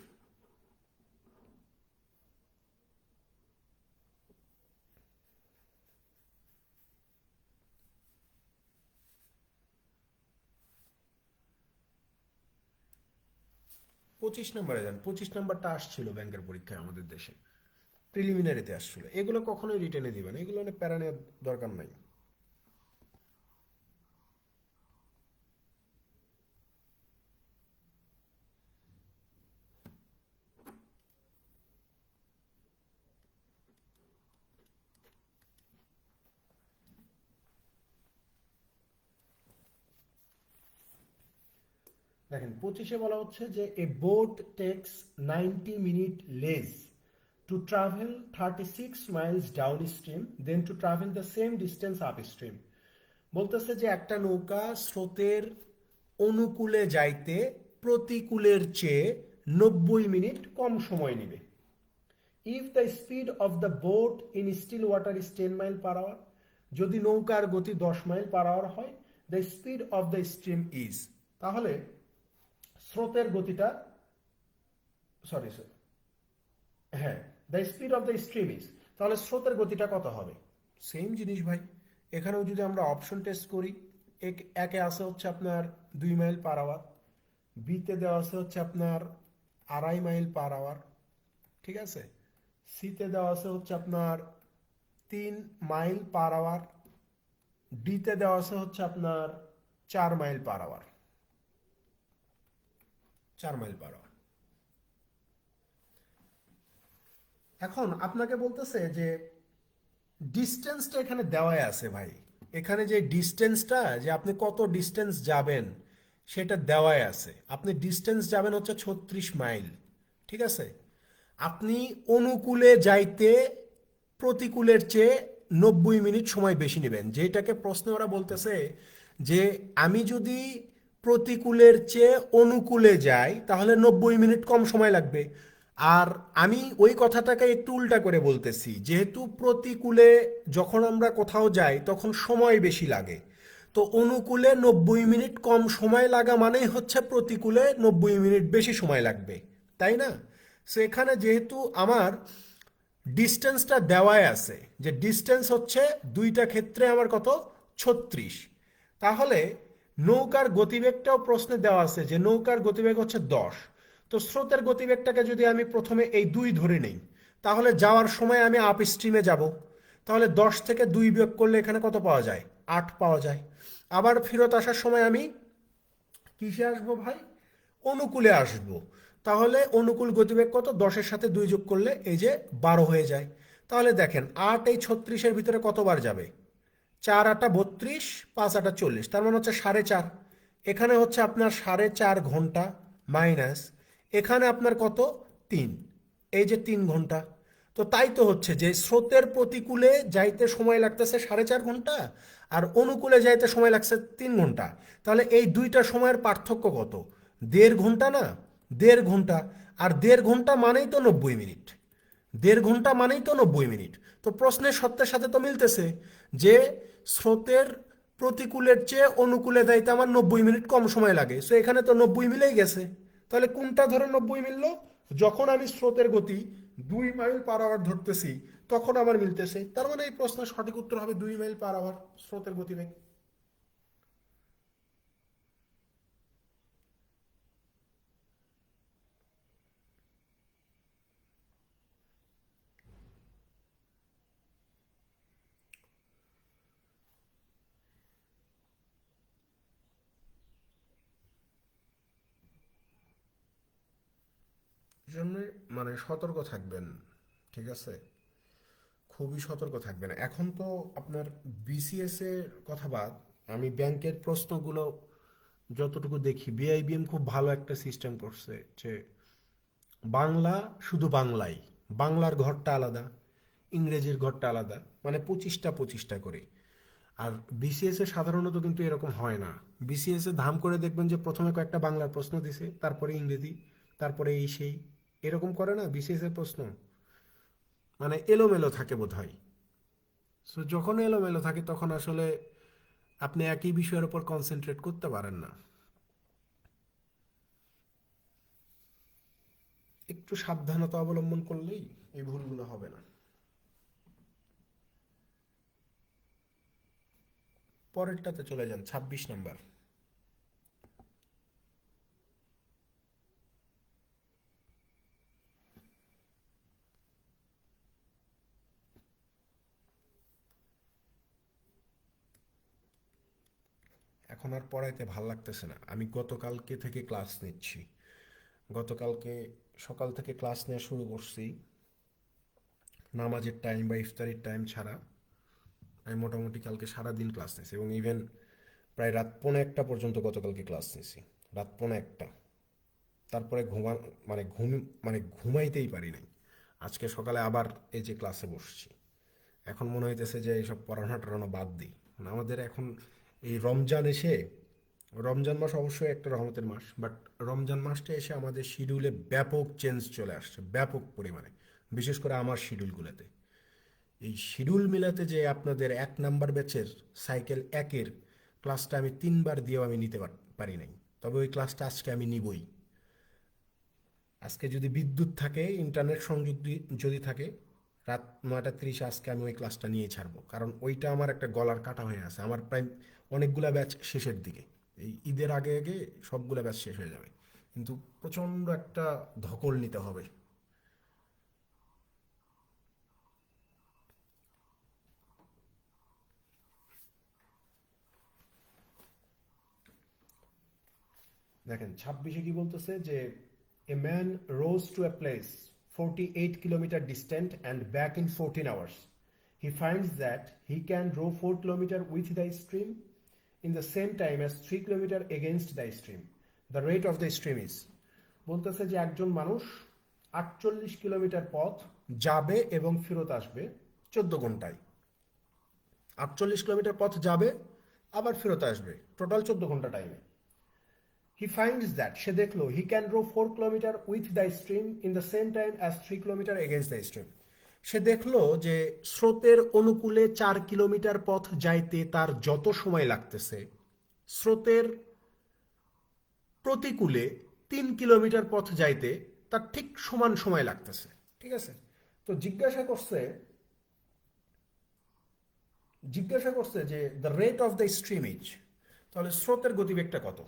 পঁচিশ নম্বরে যান। 25 নম্বরটা আসছিল ব্যাংকের পরীক্ষায় আমাদের দেশে, প্রিলিমিনারিতে আসছিল। এগুলো কখনোই রিটেনে দিবে না, এগুলো প্যারা নেওয়ার দরকার নাই। দেখেন 25-এ বলা হচ্ছে যে a boat takes 90 minute less to travel 36 miles down stream than to travel the same distance up stream. বলতেছে যে একটা নৌকা স্রোতের অনুকূলে যাইতে প্রতিকূলের চেয়ে 90 মিনিট কম সময় নেবে। If the speed of the boat in still water is 10 mile per hour, যদি নৌকার গতি 10 মাইল পার আওয়ার হয়, the speed of the stream is, তাহলে স্রোতের গতিটা, সরি স্যার, হ্যাঁ, the speed of the stream is, তাহলে স্রোতের গতিটা কত হবে? সেম জিনিস ভাই, এখানেও যদি আমরা অপশন টেস্ট করি, একে আছে হচ্ছে আপনার 2 মাইল পার আওয়ার, বিতে দেওয়া আছে হচ্ছে আপনার 2.5 মাইল পার আওয়ার, ঠিক আছে, সিতে দেওয়া আছে হচ্ছে আপনার 3 মাইল পার আওয়ার, ডিতে দেওয়া আছে হচ্ছে আপনার 4 mile per hour, 4 mile per hour. এখন আপনাকে বলতেছে যে ডিস্টেন্সটা এখানে দেওয়াই আছে ভাই, এখানে যে ডিস্টেন্সটা, যে আপনি কত ডিস্টেন্স যাবেন সেটা দেওয়াই আছে। আপনি ডিস্টেন্স যাবেন হচ্ছে 36 মাইল, ঠিক আছে। আপনি অনুকূলে যাইতে প্রতিকূলের চেয়ে 90 মিনিট সময় বেশি নেবেন, যেটাকে প্রশ্নে ওরা বলতেছে যে আমি যদি প্রতিকূলের চেয়ে অনুকূলে যাই তাহলে 90 মিনিট কম সময় লাগবে। আর আমি ওই কথাটাকে একটু উল্টা করে বলতেছি, যেহেতু প্রতিকূলে যখন আমরা কোথাও যাই তখন সময় বেশি লাগে, তো অনুকূলে 90 মিনিট কম সময় লাগা মানেই হচ্ছে প্রতিকূলে 90 মিনিট বেশি সময় লাগবে, তাই না? সো এখানে যেহেতু আমার ডিস্টেন্সটা দেওয়াই আছে, যে ডিস্টেন্স হচ্ছে দুইটা ক্ষেত্রে আমার কত? 36। তাহলে নৌকার গতিবেগটাও প্রশ্নে দেওয়া আছে যে নৌকার গতিবেগ হচ্ছে 10। তো স্রোতের গতিবেগটাকে যদি আমি প্রথমে এই 2 ধরে নেই, তাহলে যাওয়ার সময় আমি আপ স্ট্রিমে যাব, তাহলে 10 থেকে 2 বিয়োগ করলে এখানে কত পাওয়া যায়? 8 পাওয়া যায়। আবার ফেরত আসার সময় আমি কিসে আসবো ভাই? অনুকূলে আসবো। তাহলে অনুকূল গতিবেগ কত? 10-এর সাথে 2 যোগ করলে এই যে 12 হয়ে যায়। তাহলে দেখেন 8 এই 36-এর ভিতরে কতবার যাবে? 4 8 32, 5 8 40, তার মানে হচ্ছে 4.5। এখানে হচ্ছে আপনার 4.5 ঘন্টা মাইনাস এখানে আপনার কত? 3, এই যে 3 ঘন্টা। তো তাই তো হচ্ছে যে স্রোতের প্রতিকূলে যাইতে সময় লাগতেছে 4.5 ঘন্টা আর অনুকূলে যাইতে সময় লাগছে 3 ঘন্টা। তাহলে এই দুইটা সময়ের পার্থক্য কত? 1.5 ঘন্টা না? 1.5 ঘন্টা। আর 1.5 ঘন্টা মানেই তো 90 মিনিট, 1.5 ঘন্টা মানেই তো 90 মিনিট। তো প্রশ্নের সত্যের সাথে তো মিলতেছে যে স্রোতের প্রতিকূলের চেয়ে অনুকূলে যাইতে আমার 90 মিনিট কম সময় লাগে। সো এখানে তো 90 মিলেই গেছে। তাহলে কোনটা ধরে 90 মিললো? যখন আমি স্রোতের গতি 2 মাইল পার আওয়ার ধরতেছি তখন আমার মিলতেছে। তার মানে এই প্রশ্নের সঠিক উত্তর হবে 2 মাইল পার আওয়ার স্রোতের গতিবেগ। জন্য মানে সতর্ক থাকবেন, ঠিক আছে, খুবই সতর্ক থাকবেন। এখন তো আপনার বিসিএস এর কথা বাদ, আমি ব্যাংকের প্রশ্নগুলো যতটুকু দেখি, বিআইবিএম খুব ভালো একটা সিস্টেম করছে যে বাংলা শুধু বাংলাই, বাংলার ঘরটা আলাদা, ইংরেজির ঘরটা আলাদা, মানে 25টা করে। আর বিসিএস এ সাধারণত কিন্তু এরকম হয় না। বিসিএস এ ধাম করে দেখবেন যে প্রথমে কয়েকটা বাংলার প্রশ্ন দিছে, তারপরে ইংরেজি, তারপরে এই সেই, এরকম করে না বিসিএস এর প্রশ্ন, মানে এলোমেলো থাকে বোধ হয়। সো যখন এলোমেলো থাকে তখন আসলে আপনি একই বিষয়ের উপর কনসেন্ট্রেট করতে পারেন না। একটু সাবধানতা অবলম্বন করলেই এই ভুলগুলো হবে না। পরেরটাতে চলে যান, 26 নাম্বার। এখন আর পড়াইতে ভাল লাগতেছে না। আমি গতকালকে থেকে ক্লাস নিচ্ছি, গতকালকে সকাল থেকে ক্লাস নেওয়া শুরু করছি, নামাজের টাইম বা ইফতারির টাইম ছাড়া আমি মোটামুটি কালকে সারাদিন ক্লাস নিয়েছি, এবং ইভেন প্রায় রাত 1:45 পর্যন্ত গতকালকে ক্লাস নিয়েছি, রাত 1:45। তারপরে ঘুমাইতেই পারি নাই। আজকে সকালে আবার এই যে ক্লাসে বসছি, এখন মনে হইতেছে যে এইসব পড়ানো টড়ানো বাদ দিই। আমাদের এখন এই রমজান এসে, রমজান মাস অবশ্যই একটা রহমতের মাস, বাট রমজান মাসটা এসে আমাদের শিডিউলে ব্যাপক চেঞ্জ চলে আসছে, ব্যাপক পরিমাণে, বিশেষ করে আমার শিডিউলগুলোতে। এই শিডিউল মিলাতে যে আপনাদের 1 নাম্বার ব্যাচের সাইকেল 1-এর ক্লাসটা আমি 3বার দিয়েও আমি নিতে পারি নাই, তবে ওই ক্লাসটা আজকে আমি নিবই। আজকে যদি বিদ্যুৎ থাকে, ইন্টারনেট সংযোগ যদি থাকে, রাত 9:30 আজকে আমি ওই ক্লাসটা নিয়ে ছাড়বো, কারণ ওইটা আমার একটা গলার কাটা হয়ে আছে। আমার প্রায় অনেকগুলা ব্যাচ শেষের দিকে, এই ঈদের আগে আগে সবগুলা ব্যাচ শেষ হয়ে যাবে, কিন্তু প্রচণ্ড একটা ধকল নিতে হবে। দেখেন 26-এ কি বলতেছে যে a man rows two a place 48 kilometre distant and back in 14 hours. He finds that he can row 4 kilometers with the stream in the same time as 3 kilometers against the stream. The rate of the stream is, বলতেছে যে একজন মানুষ 48 kilometre পথ যাবে এবং ফেরত আসবে 14 ঘন্টায়। 48 কিলোমিটার পথ যাবে, আবার ফেরত আসবে, টোটাল 14 ঘন্টা টাইমে। He finds that, সে দেখলো, he can row 4 kilometers with the stream in the same time as 3 kilometers against the stream. সে দেখলো যে স্রোতের অনুকূলে 4 কিলোমিটার পথ যাইতে তার যত সময় লাগতেছে, স্রোতের প্রতিকূলে 3 কিলোমিটার পথ যাইতে তার ঠিক সমান সময় লাগতেছে। ঠিক আছে, তো জিজ্ঞাসা করছে যে the rate of the stream is, তাহলে স্রোতের গতিবেগটা কত,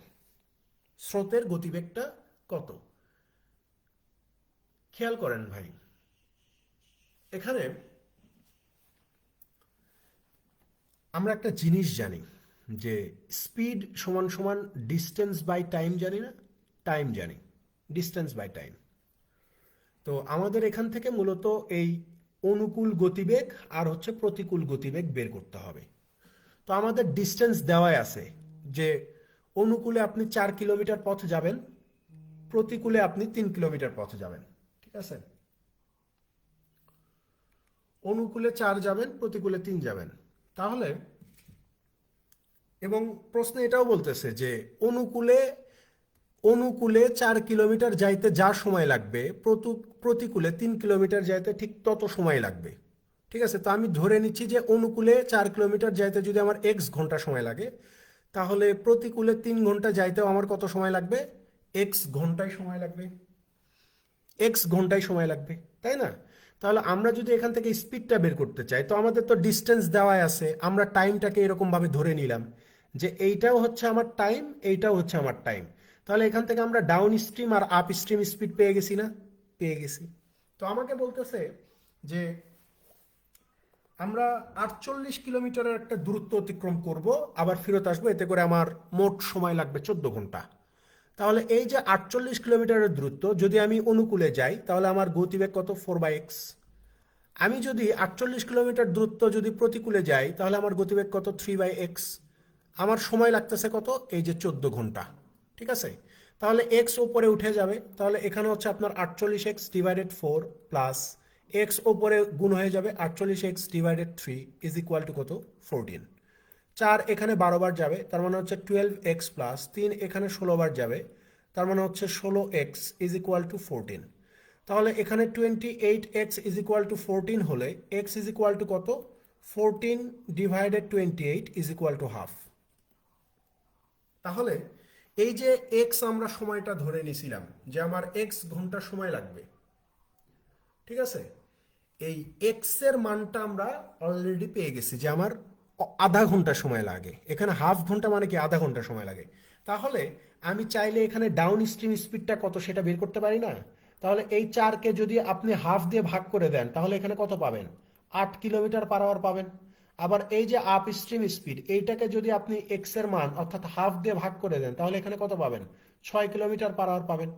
স্রোতের গতিবেগটা কত। খেয়াল করেন ভাই, এখানে আমরা একটা জিনিস জানি যে স্পিড সমান সমান ডিস্টেন্স বাই টাইম, জানি না, টাইম জানি, ডিস্টেন্স বাই টাইম। তো আমাদের এখান থেকে মূলত এই অনুকূল গতিবেগ আর হচ্ছে প্রতিকূল গতিবেগ বের করতে হবে। তো আমাদের ডিস্টেন্স দেওয়াই আছে যে অনুকূলে আপনি 4 কিলোমিটার পথ যাবেন, প্রতিকূলে আপনি 3 কিলোমিটার পথ যাবেন। ঠিক আছে, অনুকূলে 4 যাবেন, প্রতিকূলে 3 যাবেন। তাহলে, এবং প্রশ্ন এটাও বলতেছে যে অনুকূলে অনুকূলে 4 কিলোমিটার যাইতে যা সময় লাগবে, প্রতিকূলে 3 কিলোমিটার যাইতে ঠিক তত সময় লাগবে। ঠিক আছে, তো আমি ধরে নিচ্ছি যে অনুকূলে 4 কিলোমিটার যাইতে যদি আমার এক্স ঘন্টা সময় লাগে, তাহলে প্রতিকূলে 3 ঘন্টা যাইতেও আমার কত সময় লাগবে, এক্স ঘন্টায় সময় লাগবে, এক্স ঘন্টায় সময় লাগবে, তাই না? তাহলে আমরা যদি এখান থেকে স্পিডটা বের করতে চাই, তো আমাদের তো ডিস্টেন্স দেওয়াই আছে, আমরা টাইমটাকে এরকমভাবে ধরে নিলাম যে এইটাও হচ্ছে আমার টাইম, এইটাও হচ্ছে আমার টাইম। তাহলে এখান থেকে আমরা ডাউন স্ট্রিম আর আপ স্ট্রিম স্পিড পেয়ে গেছি না, পেয়ে গেছি। তো আমাকে বলতেছে যে আমরা 48 কিলোমিটারের একটা দূরত্ব অতিক্রম করব, আবার ফেরত আসবো, এতে করে আমার মোট সময় লাগবে 14 ঘন্টা। তাহলে এই যে 48 কিলোমিটারের দূরত্ব, যদি আমি অনুকূলে যাই তাহলে আমার গতিবেগ কত, 4/x। আমি যদি 48 কিলোমিটার দূরত্ব যদি প্রতিকূলে যাই তাহলে আমার গতিবেগ কত, 3/x। আমার সময় লাগতেছে কত, এই যে 14 ঘন্টা, ঠিক আছে। তাহলে এক্স ওপরে উঠে যাবে, তাহলে এখানে হচ্ছে আপনার 48x ডিভাইডেড 4 প্লাস এক্স ওপরে গুণ হয়ে যাবে 48x divided 3 is equal two কত, 14। 4 এখানে 12 বার যাবে, তার মানে হচ্ছে 12x প্লাস 3 এখানে 16 বার যাবে, তার মানে হচ্ছে 16x ইজ ইকুয়াল টু 14। তাহলে এখানে 28x ইজ ইকুয়াল টু 14 হলে x ইজ ইকুয়াল টু কত, 14 divided 28 is equal to half. তাহলে এই যে এক্স আমরা সময়টা ধরে নিছিলাম যে আমার এক্স ঘন্টা সময় লাগবে, ঠিক আছে, এই এক্স এর মানটা আমরা অলরেডি পেয়ে গেছি যে আমার আধা ঘন্টা সময় লাগে। এখানে হাফ ঘন্টা মানে কি, আধা ঘন্টা সময় লাগে। তাহলে আমি চাইলে এখানে ডাউন স্ট্রিম স্পিডটা কত সেটা বের করতে পারি না? তাহলে এই 4কে যদি আপনি হাফ দিয়ে ভাগ করে দেন তাহলে এখানে কত পাবেন, 8 কিলোমিটার পার আওয়ার পাবেন। আবার এই যে আপ স্ট্রিম স্পিড, এইটাকে যদি আপনি এক্স এর মান অর্থাৎ হাফ দিয়ে ভাগ করে দেন তাহলে এখানে কত পাবেন, 6 কিলোমিটার পার আওয়ার পাবেন।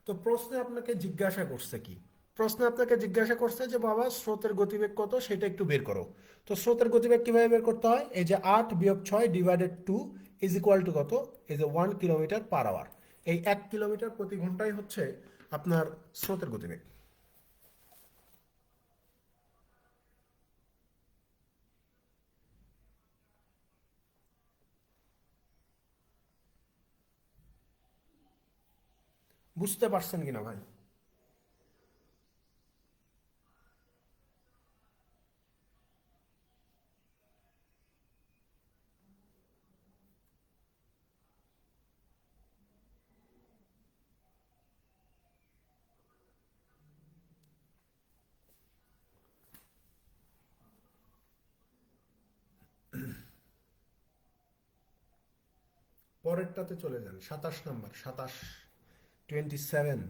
তো প্রশ্নে আপনাকে জিজ্ঞাসা করছে কি, প্রশ্নে আপনাকে জিজ্ঞাসা করছে যে বাবা স্রোতের গতিবেগ কত সেটা একটু বের করো। তো স্রোতের গতিবেগ কিভাবে বের করতে হয়, এই যে 8 - 6 ডিভাইডেড 2 ইজ ইকুয়াল টু কত, এই যে 1 কিলোমিটার পার আওয়ার। এই 1 কিলোমিটার প্রতি ঘন্টায় হচ্ছে আপনার স্রোতের গতিবেগ। বুঝতে পারছেন কিনা ভাই? পরেরটাতে চলে যান, 27 নম্বর, 27, 27।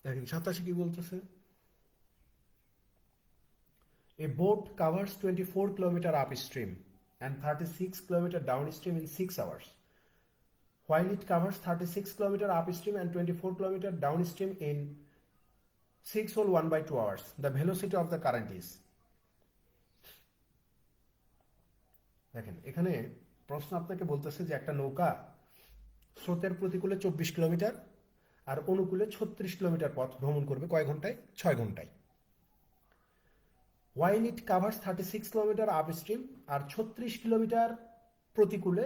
দেখেন 27 কি বলতেছে, A boat covers 24 kilometer upstream and 36 kilometer downstream in 6 hours, while it covers 36 kilometer upstream and 24 kilometer downstream in 6 whole 1/2 hours. The velocity of the current is. দেখেন এখানে প্রশ্ন আপনাকে বলতেছে যে একটা নৌকা স্রোতের প্রতিকূলে 24 কিলোমিটার আর অনুকূলে 36 কিলোমিটার পথ ভ্রমণ করবে কয় ঘন্টায়, 6 ঘন্টায়। while it covers 36 kilometre upstream, আর 36 কিলোমিটার প্রতিকূলে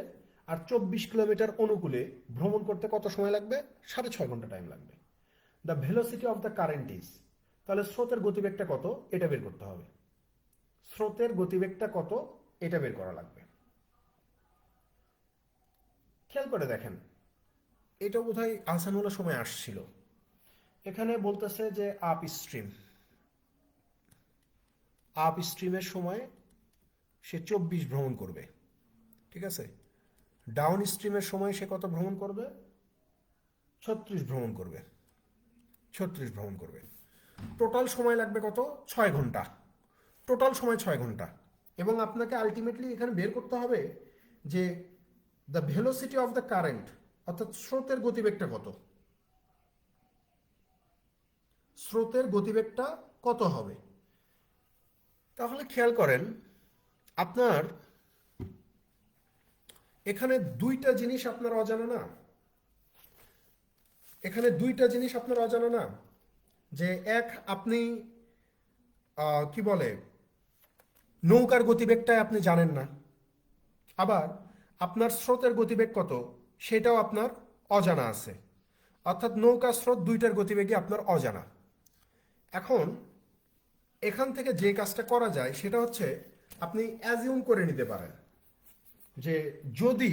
আর 24 কিলোমিটার অনুকূলে ভ্রমণ করতে কত সময় লাগবে, 6.5 ঘন্টা টাইম লাগবে। The velocity of the current is, তাহলে স্রোতের গতিবেগটা কত এটা বের করতে হবে। স্রোতের গতিবেগটা কত এটা বের করা লাগবে। খেয়াল করে দেখেন, এটা বোধহয় আহসানুল্লাহ সময় আসছিল। এখানে বলতেছে যে আপ স্ট্রিম, আপ স্ট্রিমের সময় সে 24 ভ্রমণ করবে, ঠিক আছে। ডাউন স্ট্রিমের সময় সে কত ভ্রমণ করবে, 36 ভ্রমণ করবে, 36 ভ্রমণ করবে। টোটাল সময় লাগবে কত, 6 ঘন্টা। টোটাল সময় 6 ঘন্টা। এবং আপনাকে আলটিমেটলি এখানে বের করতে হবে যে the velocity of the current, অর্থাৎ স্রোতের গতিবেগটা কত, স্রোতের গতিবেগটা কত হবে। তাহলে খেয়াল করেন আপনার এখানে দুইটা জিনিস আপনার অজানা না, এখানে দুইটা জিনিস আপনার অজানা না, যে এক আপনি কি বলে নৌকার গতিবেগটাই আপনি জানেন না, আবার আপনার স্রোতের গতিবেগ কত সেটাও আপনার অজানা আছে। অর্থাৎ নৌকা স্রোত দুইটার গতিবেগই আপনার অজানা। এখন এখান থেকে যে কাজটা করা যায় সেটা হচ্ছে আপনি অ্যাজিউম করে নিতে পারেন যে যদি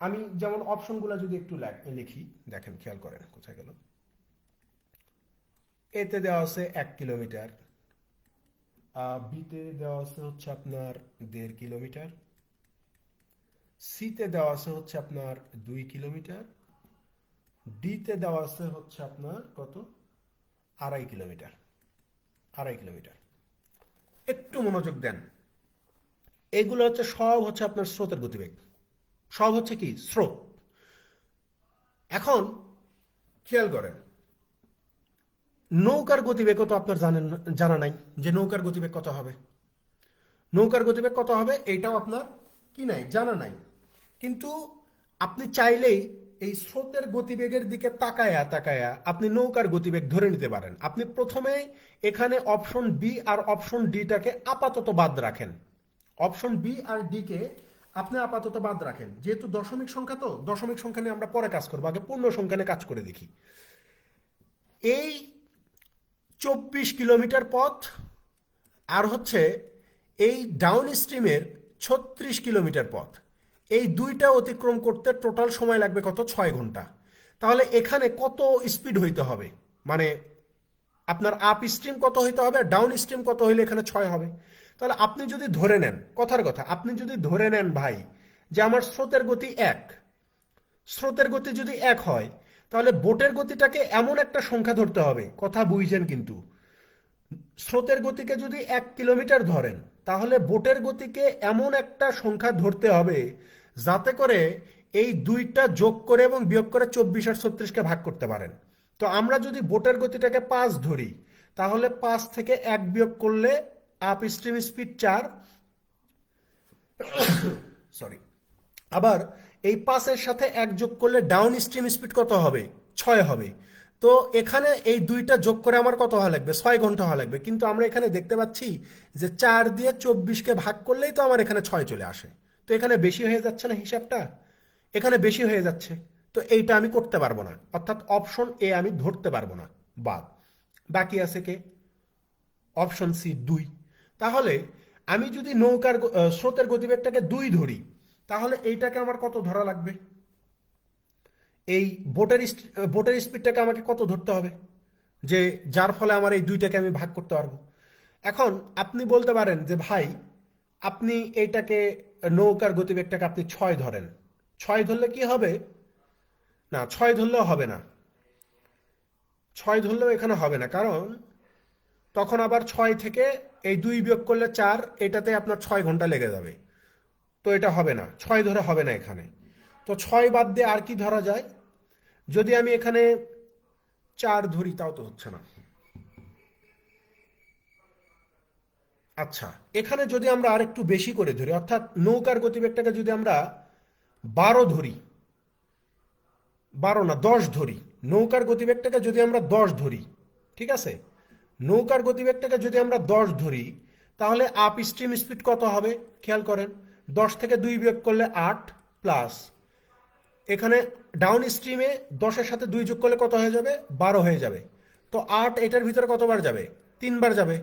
আমি যেমন অপশনগুলো যদি একটু লিখি, দেখেন খেয়াল করেন কোথায় গেল, এতে দেওয়া আছে 1 কিলোমিটার, বিতে দেওয়া আছে হচ্ছে আপনার 1.5 কিলোমিটার, সিতে দেওয়া আছে হচ্ছে আপনার 2 কিলোমিটার, ডিতে দেওয়া আছে হচ্ছে আপনার কত, 2.5 কিলোমিটার, 2.5 কিলোমিটার। একটু মনোযোগ দেন। এগুলো হচ্ছে সব হচ্ছে আপনার স্রোতের গতিবেগ, সব হচ্ছে কি স্রোত। এখন খেয়াল করেন, নৌকার গতিবেগও তো আপনার জানা নাই যে নৌকার গতিবেগ কত হবে। নৌকার গতিবেগ কত হবে এটাও আপনার কি নাই, জানা নাই। কিন্তু আপনি চাইলেই এই স্রোতের গতিবেগের দিকে তাকায়া তাকায়া আপনি নৌকার গতিবেগ ধরে নিতে পারেন। আপনি প্রথমে এখানে অপশন বি আর অপশন ডিটাকে আপাতত বাদ রাখেন। অপশন বি আর ডি কে আপনি আপাতত বাদ রাখেন, যেহেতু দশমিক সংখ্যা, তো দশমিক সংখ্যা নিয়ে আমরা পরে কাজ করবো, আগে পূর্ণ সংখ্যা নিয়ে কাজ করে দেখি। এই 24 কিলোমিটার পথ আর হচ্ছে এই ডাউন স্ট্রিমের 36 কিলোমিটার পথ, এই দুইটা অতিক্রম করতে টোটাল সময় লাগবে কত, 6 ঘন্টা। তাহলে এখানে কত স্পিড হইতে হবে, মানে আপনার আপ স্ট্রিম কত হইতে হবে, ডাউন স্ট্রিম কত হইলে এখানে 6 হবে। তাহলে আপনি যদি ধরে নেন, কথার কথা, আপনি যদি ধরে নেন ভাই যে আমার স্রোতের গতি 1, স্রোতের গতি যদি 1 হয়, তাহলে বোটের গতিটাকে এমন একটা সংখ্যা ধরতে হবে, কথা বুঝছেন কিন্তু। স্রোতের গতিকে যদি 1 কিলোমিটার ধরেন, তাহলে বোটের গতিকে এমন একটা সংখ্যা ধরতে হবে যাতে করে এই দুইটা যোগ করে এবং বিয়োগ করে 24 আর 36কে ভাগ করতে পারেন। তো আমরা যদি বোটের গতিটাকে 5 ধরি, তাহলে 5 থেকে 1 বিয়োগ করলে আপ স্ট্রিম স্পিড 4, সরি, আবার এই 5-এর সাথে 1 যোগ করলে ডাউন স্ট্রিম স্পিড কত হবে, 6 হবে। তো এখানে এই দুইটা যোগ করে আমার কত হওয়া লাগবে, 6 ঘন্টা হওয়া লাগবে। কিন্তু আমরা এখানে দেখতে পাচ্ছি যে 4 দিয়ে 24কে ভাগ করলেই তো আমার এখানে 6 চলে আসে। তো এখানে বেশি হয়ে যাচ্ছে না হিসাবটা, এখানে বেশি হয়ে যাচ্ছে। তো এইটা আমি করতে পারবো না, অর্থাৎ অপশন এ আমি ধরতে পারবো না, বাদ। বাকি আছে কে, অপশন সি 2। তাহলে আমি যদি নৌকার স্রোতের গতিবেগটাকে 2 ধরি, তাহলে এইটাকে আমার কত ধরা লাগবে, এই বোটের স্পিডটাকে আমাকে কত ধরতে হবে, যে যার ফলে আমার এই দুইটাকে আমি ভাগ করতে পারবো। এখন আপনি বলতে পারেন যে ভাই আপনি এইটাকে নৌকার গতিবেগটাকে আপনি 6 ধরেন, 6 ধরলে কি হবে, না 6 ধরলেও হবে না, 6 ধরলেও এখানে হবে না, কারণ তখন আবার 6 থেকে এই 2 বিয়োগ করলে 4, এটাতে আপনার 6 ঘন্টা লেগে যাবে। তো এটা হবে না, 6 ধরে হবে না এখানে। তো 6 বাদ দিয়ে আর কি ধরা যায়, যদি আমি এখানে 4 ধরি তাও তো হচ্ছে না। আচ্ছা, এখানে যদি আমরা আর একটু বেশি করে ধরি, অর্থাৎ নৌকার গতিবেগটাকে যদি আমরা 12 ধরি, 12 না 10 ধরি, নৌকার গতিবেগটাকে যদি আমরা 10 ধরি, ঠিক আছে, নৌকার গতিবেগটাকে যদি আমরা 10 ধরি, তাহলে আপ স্ট্রিম স্পিড কত হবে খেয়াল করেন, 10 থেকে 2 বিয়োগ করলে 8, প্লাস এখানে ডাউন স্ট্রিমে 10-এর সাথে 2 যোগ করলে কত হয়ে যাবে, 12 হয়ে যাবে। তো 8 এটার ভিতরে কতবার যাবে, 3 বার যাবে।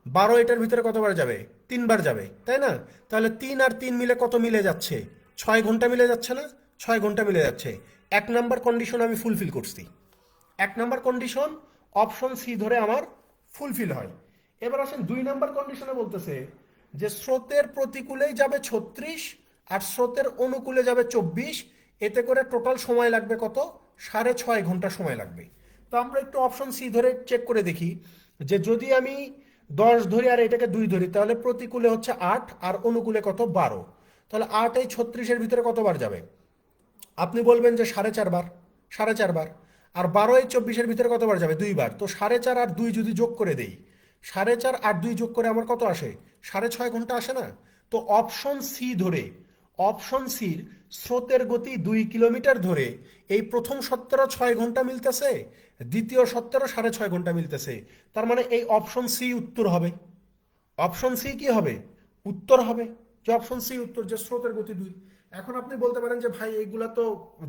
12 এটার ভিতরে কতবার যাবে, 3 বার যাবে, তাই না? তাহলে 3 আর 3 মিলে কত মিলে যাচ্ছে, 6 ঘন্টা মিলে যাচ্ছে না, 6 ঘন্টা মিলে যাচ্ছে। 1 নাম্বার কন্ডিশন আমি ফুলফিল করছি, 1 নাম্বার কন্ডিশন অপশন সি ধরে আমার ফুলফিল হয়। এবার আসেন 2 নাম্বার কন্ডিশনে বলতেছে যে স্রোতের প্রতিকূলেই যাবে 36 আর স্রোতের অনুকূলে যাবে 24, এতে করে টোটাল সময় লাগবে কত, 6.5 ঘন্টা সময় লাগবে। তো আমরা একটু অপশন সি ধরে চেক করে দেখি যে যদি আমি 10 ধরি আর এটাকে 2 ধরি, তাহলে প্রতিকূলে হচ্ছে 8 আর অনুকূলে কত, 12। তাহলে 8 এই 36-এর ভিতরে কতবার যাবে, আপনি বলবেন যে 4.5 বার, 4.5 বার। আর 12 এই 24-এর ভিতরে কতবার যাবে, 2 বার। তো 4.5 আর 2 যদি যোগ করে দেই, 4.5 আর 2 যোগ করে আমার কত আসে, 6.5 ঘন্টা আসে না? তো অপশন সি ধরে, অপশন সির স্রোতের গতি 2 কিলোমিটার ধরে এই প্রথম সত্তরও 6 ঘন্টা মিলতেছে, দ্বিতীয় সত্তরও 6.5 ঘন্টা মিলতেছে। তার মানে এই অপশন সি উত্তর হবে, অপশন সি কি হবে, উত্তর হবে, যে অপশন সি উত্তর, যে স্রোতের গতি 2। এখন আপনি বলতে পারেন যে ভাই এগুলা তো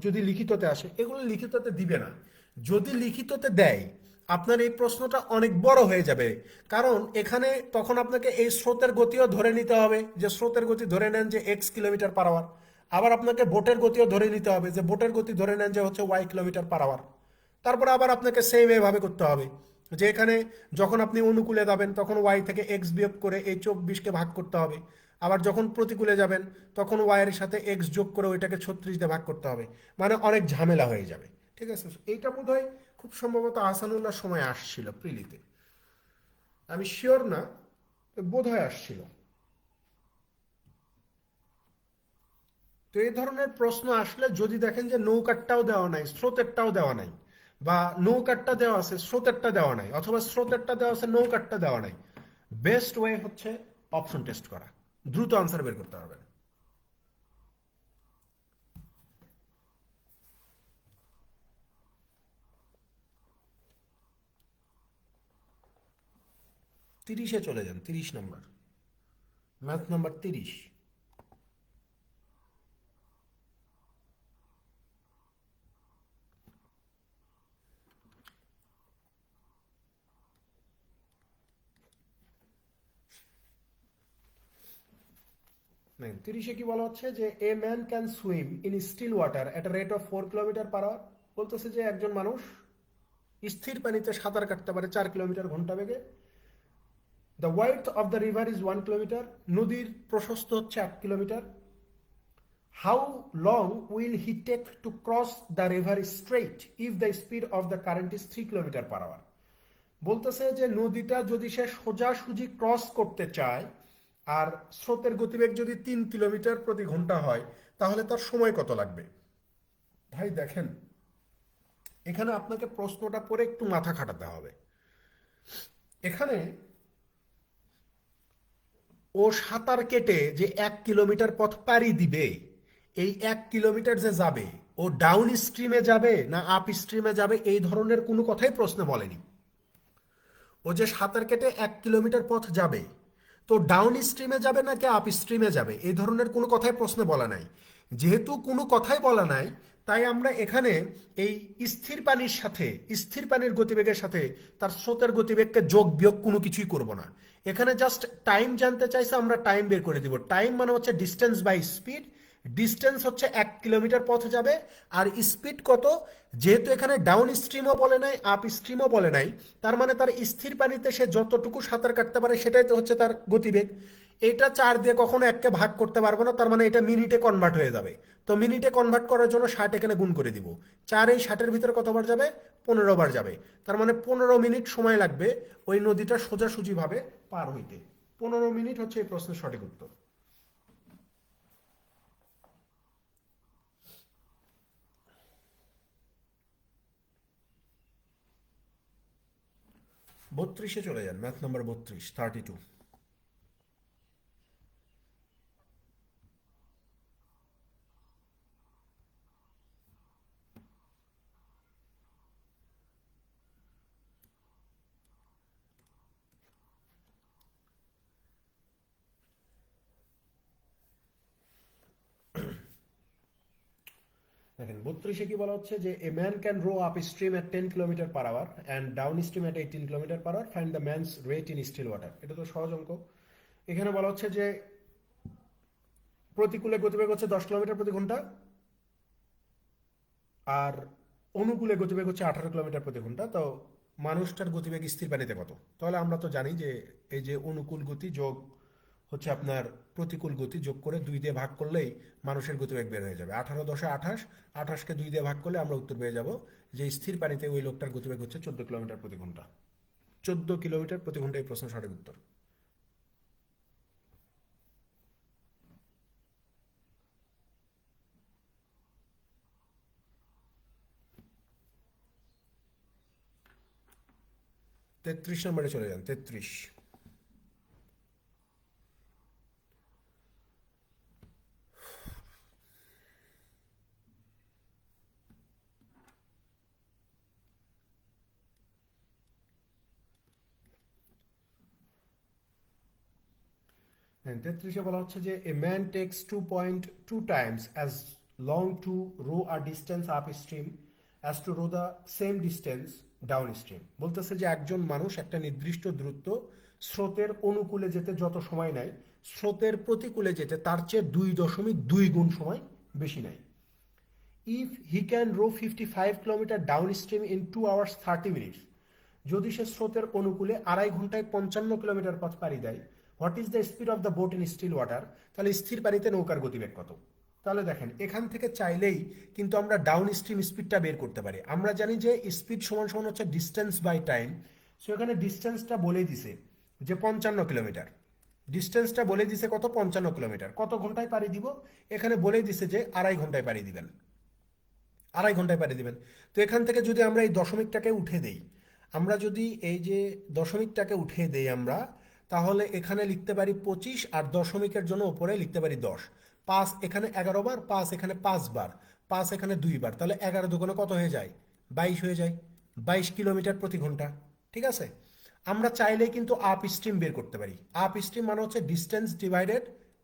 যদি লিখিততে আসে, এগুলো লিখিততে দিবে না। যদি লিখিততে দেয়, আপনার এই প্রশ্নটা অনেক বড় হয়ে যাবে, কারণ এখানে তখন আপনাকে এই স্রোতের গতিও ধরে নিতে হবে, যে স্রোতের গতি ধরে নেন যে এক্স কিলোমিটার পার আওয়ার। আবার আপনাকে বোটের গতিও ধরে নিতে হবে, যে বোটের গতি ধরে নেন যে হচ্ছে ওয়াই কিলোমিটার পার আওয়ার। তারপরে আবার আপনাকে সেম এভাবে করতে হবে, যে এখানে যখন আপনি অনুকূলে যাবেন তখন ওয়াই থেকে এক্স বিয়োগ করে এই 24-কে ভাগ করতে হবে। আবার যখন প্রতিকূলে যাবেন তখন ওয়াইয়ের সাথে এক্স যোগ করে ওইটাকে 36 দিয়ে ভাগ করতে হবে, মানে অনেক ঝামেলা হয়ে যাবে। ঠিক আছে, এইটা বোধহয় খুব সম্ভবত আহসানুল্লাহ সময় আসছিল প্রিলিতে, আমি শিওর না, বোধহয় আসছিল। তো এই ধরনের প্রশ্ন আসলে যদি দেখেন যে নৌকারটাও দেওয়া নাই, স্রোতেরটাও দেওয়া নাই, বা নৌকারটা দেওয়া আছে স্রোতেরটা দেওয়া নাই, অথবা স্রোতেরটা দেওয়া আছে নৌকারটা দেওয়া নাই, বেস্ট ওয়ে হচ্ছে অপশন টেস্ট করা, দ্রুত আনসার বের করতে পারবেন। তিরিশে চলে যান, 30 নম্বর, ম্যাথ নাম্বার 30। দেখেন 30-এ কি বলা হচ্ছে যে a man can swim in still water at rate of 4 kilometre per hour. বলতেছে যে একজন মানুষ স্থির পানিতে সাঁতার কাটতে পারে 4 কিলোমিটার ঘন্টা বেগে। The width of the river is 1 kilometre, নদীর প্রশস্ত হচ্ছে 1 kilometre. How long will he take to cross the river straight if the speed of the current is 3 kilometre per hour. বলতেছে যে নদীটা যদি সে সোজাসুজি ক্রস করতে চায় আর স্রোতের গতিবেগ যদি 3 কিলোমিটার প্রতি ঘন্টা হয়, তাহলে তার সময় কত লাগবে? ভাই দেখেন, এখানে আপনাকে প্রশ্নটা পড়ে একটু মাথা খাটাতে হবে। এখানে ও সাঁতার কেটে যে 1 কিলোমিটার পথ পাড়ি দিবে, এই 1 কিলোমিটার যে যাবে, ও ডাউন স্ট্রিমে যাবে না আপ স্ট্রিমে যাবে, এই ধরনের কোনো কথাই প্রশ্নে বলেনি। ও যে সাঁতার কেটে 1 কিলোমিটার পথ যাবে, তো ডাউন স্ট্রিমে যাবে নাকি আপ স্ট্রিমে যাবে, এই ধরনের কোনো কথাই প্রশ্নে বলা নাই। যেহেতু কোনো কথাই বলা নাই, তাই আমরা এখানে এই স্থির পানির সাথে, স্থির পানির গতিবেগের সাথে তার স্রোতের গতিবেগকে যোগ বিয়োগ কোনো কিছুই করব না। এখানে জাস্ট টাইম জানতে চাইছে, আমরা টাইম বের করে দিব। টাইম মানে হচ্ছে ডিস্টেন্স বাই স্পিড। ডিস্টেন্স হচ্ছে 1 কিলোমিটার পথ যাবে, আর স্পিড কত, যেহেতু এখানে ডাউন স্ট্রিমও বলে নাই আপ স্ট্রিমও বলে নাই, তার মানে তার স্থির পানিতে সে যতটুকু সাঁতার কাটতে পারে সেটাই তো হচ্ছে তার গতিবেগ। এটা 4 দিয়ে কখনো 1কে ভাগ করতে পারবো না, তার মানে এটা মিনিটে কনভার্ট হয়ে যাবে। তো মিনিটে কনভার্ট করার জন্য 60 এখানে গুণ করে দিব। 4 এই 60-এর ভিতরে কতবার যাবে? 15 বার যাবে। তার মানে 15 মিনিট সময় লাগবে ওই নদীটা সোজাসুজিভাবে পার হইতে। 15 মিনিট হচ্ছে এই প্রশ্নের সঠিক উত্তর। 32-এ চলে যান, ম্যাথ নাম্বার 32, 32। দেখেন 32-এ কি বলা হচ্ছে যে a man can row up stream at 10 kilometre per hour and down stream at 18 kilometre per hour, find the man's rate in still water. এটা তো সহজ অঙ্ক। এখানে বলা হচ্ছে যে প্রতিকূলে গতিবেগ হচ্ছে 10 কিলোমিটার প্রতি ঘন্টা, আর অনুকূলে গতিবেগ হচ্ছে 18 কিলোমিটার প্রতি ঘন্টা। তো মানুষটার গতিবেগ স্থির পানিতে কত? তাহলে আমরা তো জানি যে এই যে অনুকূল গতি যোগ হচ্ছে আপনার প্রতিকূল গতি যোগ করে 2 দিয়ে ভাগ করলেই মানুষের গতিবেগ বের হয়ে যাবে। 18 × 10 = 28, 28-কে 2 দিয়ে ভাগ করলে আমরা উত্তর পেয়ে যাব যে স্থির পানিতে ওই লোকটার গতিবেগ হচ্ছে 14 কিলোমিটার প্রতি ঘন্টা। 14 কিলোমিটার প্রতি ঘন্টা এই প্রশ্ন সঠিক উত্তর। 33 নম্বরে চলে যান, 33। হ্যাঁ, 33-এ বলা হচ্ছে যে a man takes 2.2 times as long to row a distance up stream as to row the same distance down stream. বলতেছে যে একজন মানুষ একটা নির্দিষ্ট দূরত্ব স্রোতের অনুকূলে যেতে যত সময় নেয়, স্রোতের প্রতিকূলে যেতে তার চেয়ে 2.2 গুণ সময় বেশি নেয়। If he can row 55 kilometre down stream in 2 hours 30 minutes, যদি সে স্রোতের অনুকূলে 2.5 ঘন্টায় 55 কিলোমিটার পথ পাড়ি দেয়, what is the speed of the boat in still water, তাহলে স্থির পানিতে নৌকার গতিবেগ কত? তাহলে দেখেন এখান থেকে চাইলেই কিন্তু আমরা ডাউন স্ট্রিম স্পিডটা বের করতে পারি। আমরা জানি যে স্পিড সমান সমান হচ্ছে ডিস্টেন্স বাই টাইম। সো এখানে ডিস্টেন্সটা বলে দিছে যে 55 কিলোমিটার। ডিস্টেন্সটা বলে দিছে কত, 55 কিলোমিটার। কত ঘন্টায় পাড়ি দিব, এখানে বলে দিছে যে 2.5 ঘন্টায় পাড়ি দিবেন, 2.5 ঘন্টায় পাড়ি দিবেন। তো এখান থেকে যদি আমরা এই দশমিকটাকে উঠে দেই, আমরা যদি এই যে দশমিকটাকে উঠে দেই আমরা, তাহলে এখানে লিখতে পারি 25, আর দশমিকের জন্য উপরে লিখতে পারি 10। 5 এখানে 11 বার, 5 এখানে 5 বার, 5 এখানে 2 বার, তাহলে 11 দুগুণে কত হয়ে যায়, 22 হয়ে যায়, 22 কিলোমিটার প্রতি ঘন্টা। ঠিক আছে, আমরা চাইলেই কিন্তু আপ স্ট্রিম বের করতে পারি। আপ স্ট্রিম মানে হচ্ছে ডিস্টেন্স ডিভাইডেড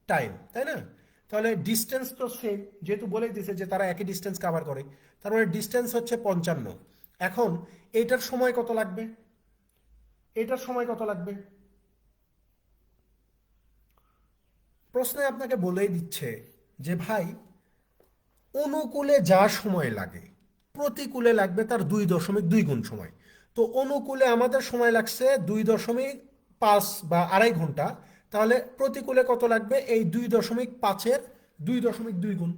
টাইম, তাই না? তাহলে ডিস্টেন্স তো সেম, যেহেতু বলেই দিছে যে তারা একই ডিস্টেন্স কভার করে, তার মানে ডিস্টেন্স হচ্ছে 55। এখন এইটার সময় কত লাগবে, এটার সময় কত লাগবে? প্রশ্নে আপনাকে বলেই দিচ্ছে যে ভাই, অনুকূলে যা সময় লাগে প্রতিকূলে লাগবে তার 2.2 গুণ সময়। তো অনুকূলে আমাদের সময় লাগছে 2.5 বা 2.5 ঘন্টা, তাহলে প্রতিকূলে কত লাগবে, এই 2.5-এর 2.2 গুণ।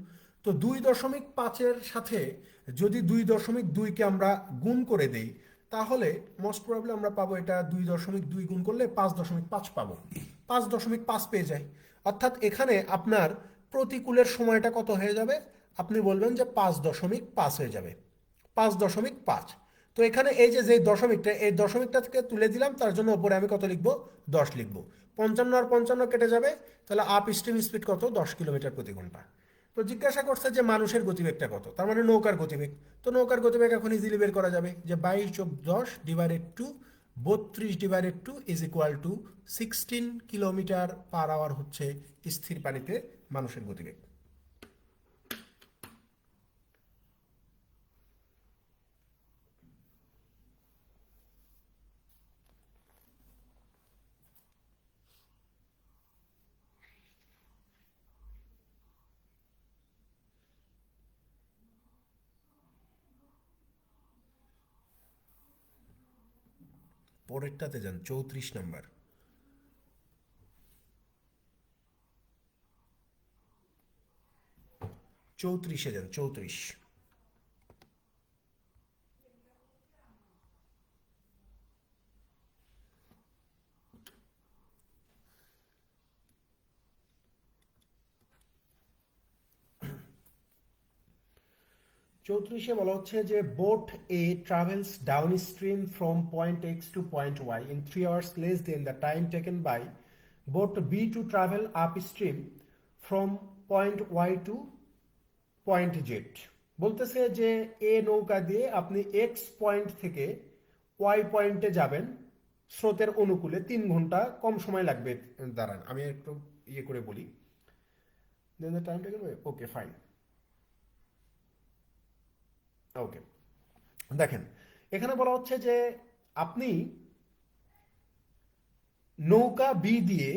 তো 2.5-এর সাথে যদি 2.2-কে আমরা গুণ করে দেই, তাহলে মোস্ট প্রবাবলি আমরা পাবো এটা 2.2 গুণ করলে 5.5 পাবো, 5.5 পেয়ে যাই। অর্থাৎ এখানে আপনার প্রতিকূলের সময়টা কত হয়ে যাবে, আপনি বলবেন যে 5.5 হয়ে যাবে, 5.5। তো এখানে এই যে দশমিকটা, এই দশমিকটা থেকে তুলে দিলাম, তার জন্য উপরে আমি কত লিখবো, 10 লিখবো। 55 আর 55 কেটে যাবে, তাহলে আপ স্ট্রিম স্পিড কত, 10 কিলোমিটার প্রতি ঘন্টা। তো জিজ্ঞাসা করছে যে মানুষের গতিবেগটা কত, তার মানে নৌকার গতিবেগ। তো নৌকার গতিবেগ এখন ইজিলি বের করা যাবে, যে 22+10 / 2 32 = 16 কিলোমিটার/আওয়ার হচ্ছে স্থির পানিতে মানুষের গতিবেগ। পরেরটাতে যান, 34 নাম্বার। 34-এ যান, 34। চৌত্রিশে বলা হচ্ছে যে boat A travels down stream from point X to point Y in 3 hours less than the time taken by boat B to travel up stream from point Y to point Z. বলতেছে যে এ নৌকা দিয়ে আপনি x point থেকে Y পয়েন্টে যাবেন স্রোতের অনুকূলে 3 ঘন্টা কম সময় লাগবে। দাঁড়ান আমি একটু ইয়ে করে বলি, then the time taken by, okay fine, okay. দেখেন এখানে বলা হচ্ছে যে আপনি নৌকা বি দিয়ে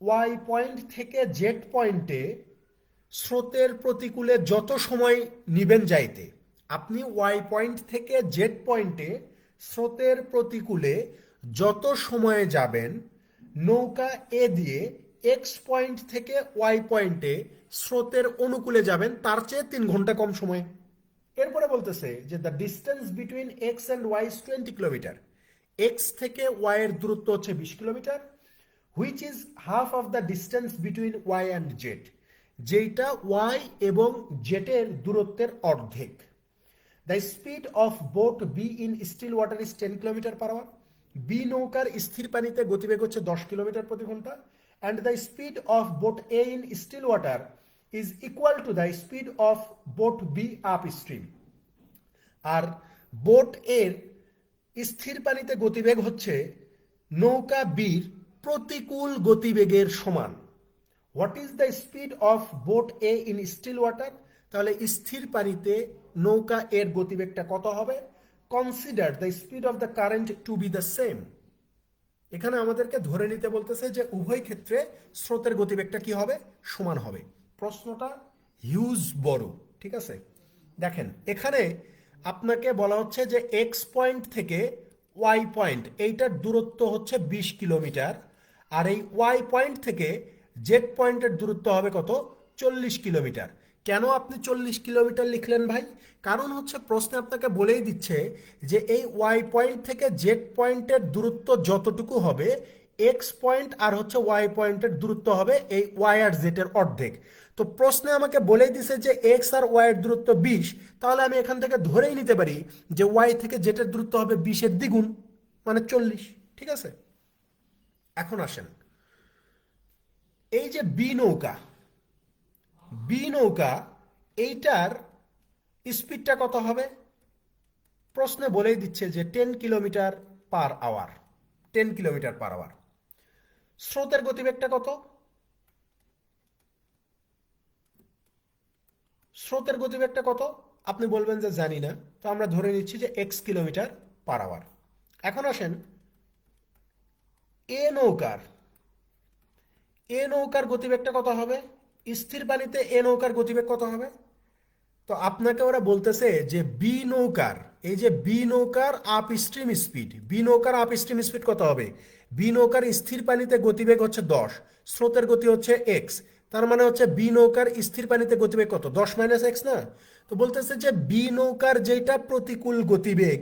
ওয়াই পয়েন্ট থেকে জেড পয়েন্টে স্রোতের প্রতিকূলে যত সময় নিবেন যাইতে, আপনি ওয়াই পয়েন্ট থেকে জেড পয়েন্টে স্রোতের প্রতিকূলে যত সময়ে যাবেন, নৌকা এ দিয়ে এক্স পয়েন্ট থেকে ওয়াই পয়েন্টে স্রোতের অনুকূলে যাবেন তার চেয়ে 3 ঘন্টা কম সময়ে। এরপরে বলতেছে যে the distance between X and Y is 20 kilometre. X থেকে ওয়াই এর দূরত্ব হচ্ছে 20 kilometre, which is half of the distance between Y and Z, যেটা ওয়াই এবং জেটের দূরত্বের অর্ধেক। The speed of boat B in still water is 10 kilometre hour. B নৌকার স্থির পানিতে গতিবেগ হচ্ছে 10 কিলোমিটার প্রতি ঘন্টা। And the speed of boat A in still water is equal to the speed of boat B up stream. আর boat এর স্থির পানিতে গতিবেগ হচ্ছে নৌকা বির প্রতিকূল গতিবেগের সমান। What is the speed of boat A in still water? তাহলে স্থির পানিতে নৌকা এর গতিবেগটা কত হবে? Consider the speed of the current to be the same. এখানে আমাদেরকে ধরে নিতে বলতেছে যে উভয় ক্ষেত্রে স্রোতের গতিবেগটা কি হবে? সমান হবে। প্রশ্নটা হিউজ বড়, ঠিক আছে? দেখেন এখানে আপনাকে বলা হচ্ছে যে এক্স পয়েন্ট থেকে ওয়াই পয়েন্ট এইটার দূরত্ব হচ্ছে 20 কিলোমিটার, আর এই ওয়াই পয়েন্ট থেকে জেড পয়েন্টের দূরত্ব হবে কত? 40 কিলোমিটার। কেন আপনি 40 কিলোমিটার লিখলেন ভাই? কারণ হচ্ছে প্রশ্নে আপনাকে বলেই দিচ্ছে যে এই ওয়াই পয়েন্ট থেকে জেড পয়েন্টের দূরত্ব যতটুকু হবে এক্স পয়েন্ট আর হচ্ছে ওয়াই পয়েন্টের দূরত্ব হবে এই ওয়াই আর জেড এর অর্ধেক। তো প্রশ্নে আমাকে বলেই দিছে যে এক্স আর ওয়াই এর দূরত্ব 20, তাহলে আমি এখান থেকে ধরেই নিতে পারি যে ওয়াই থেকে জেড এর দূরত্ব হবে 20 এর দ্বিগুণ, মানে 40। ঠিক আছে, এখন আসেন এই যে বি নৌকা এইটার স্পিডটা কত হবে? প্রশ্নে বলেই দিচ্ছে যে 10 kilometre per hour. 10 kilometre per hour. স্রোতের গতিবেগটা কত? স্রোতের গতিবেগটা কত? আপনি বলবেন যে জানি না, তো আমরা ধরে নিচ্ছি যে x কিলোমিটার পার আওয়ার। এখন আসেন এ নৌকার গতিবেগটা কত হবে? স্থির পানিতে এ নৌকার গতিবেগ কত হবে? তো আপনাকে ওরা বলতেছে যে বি নৌকার আপ স্ট্রিম স্পিড কত হবে? বি নৌকার স্থির পানিতে গতিবেগ হচ্ছে 10, স্রোতের গতি হচ্ছে এক্স, তার মানে হচ্ছে বি নৌকার স্থির পানিতে গতিবেগ কত? 10 - x না? তো বলতেছে যে বি নৌকার যেটা প্রতিকূল গতিবেগ,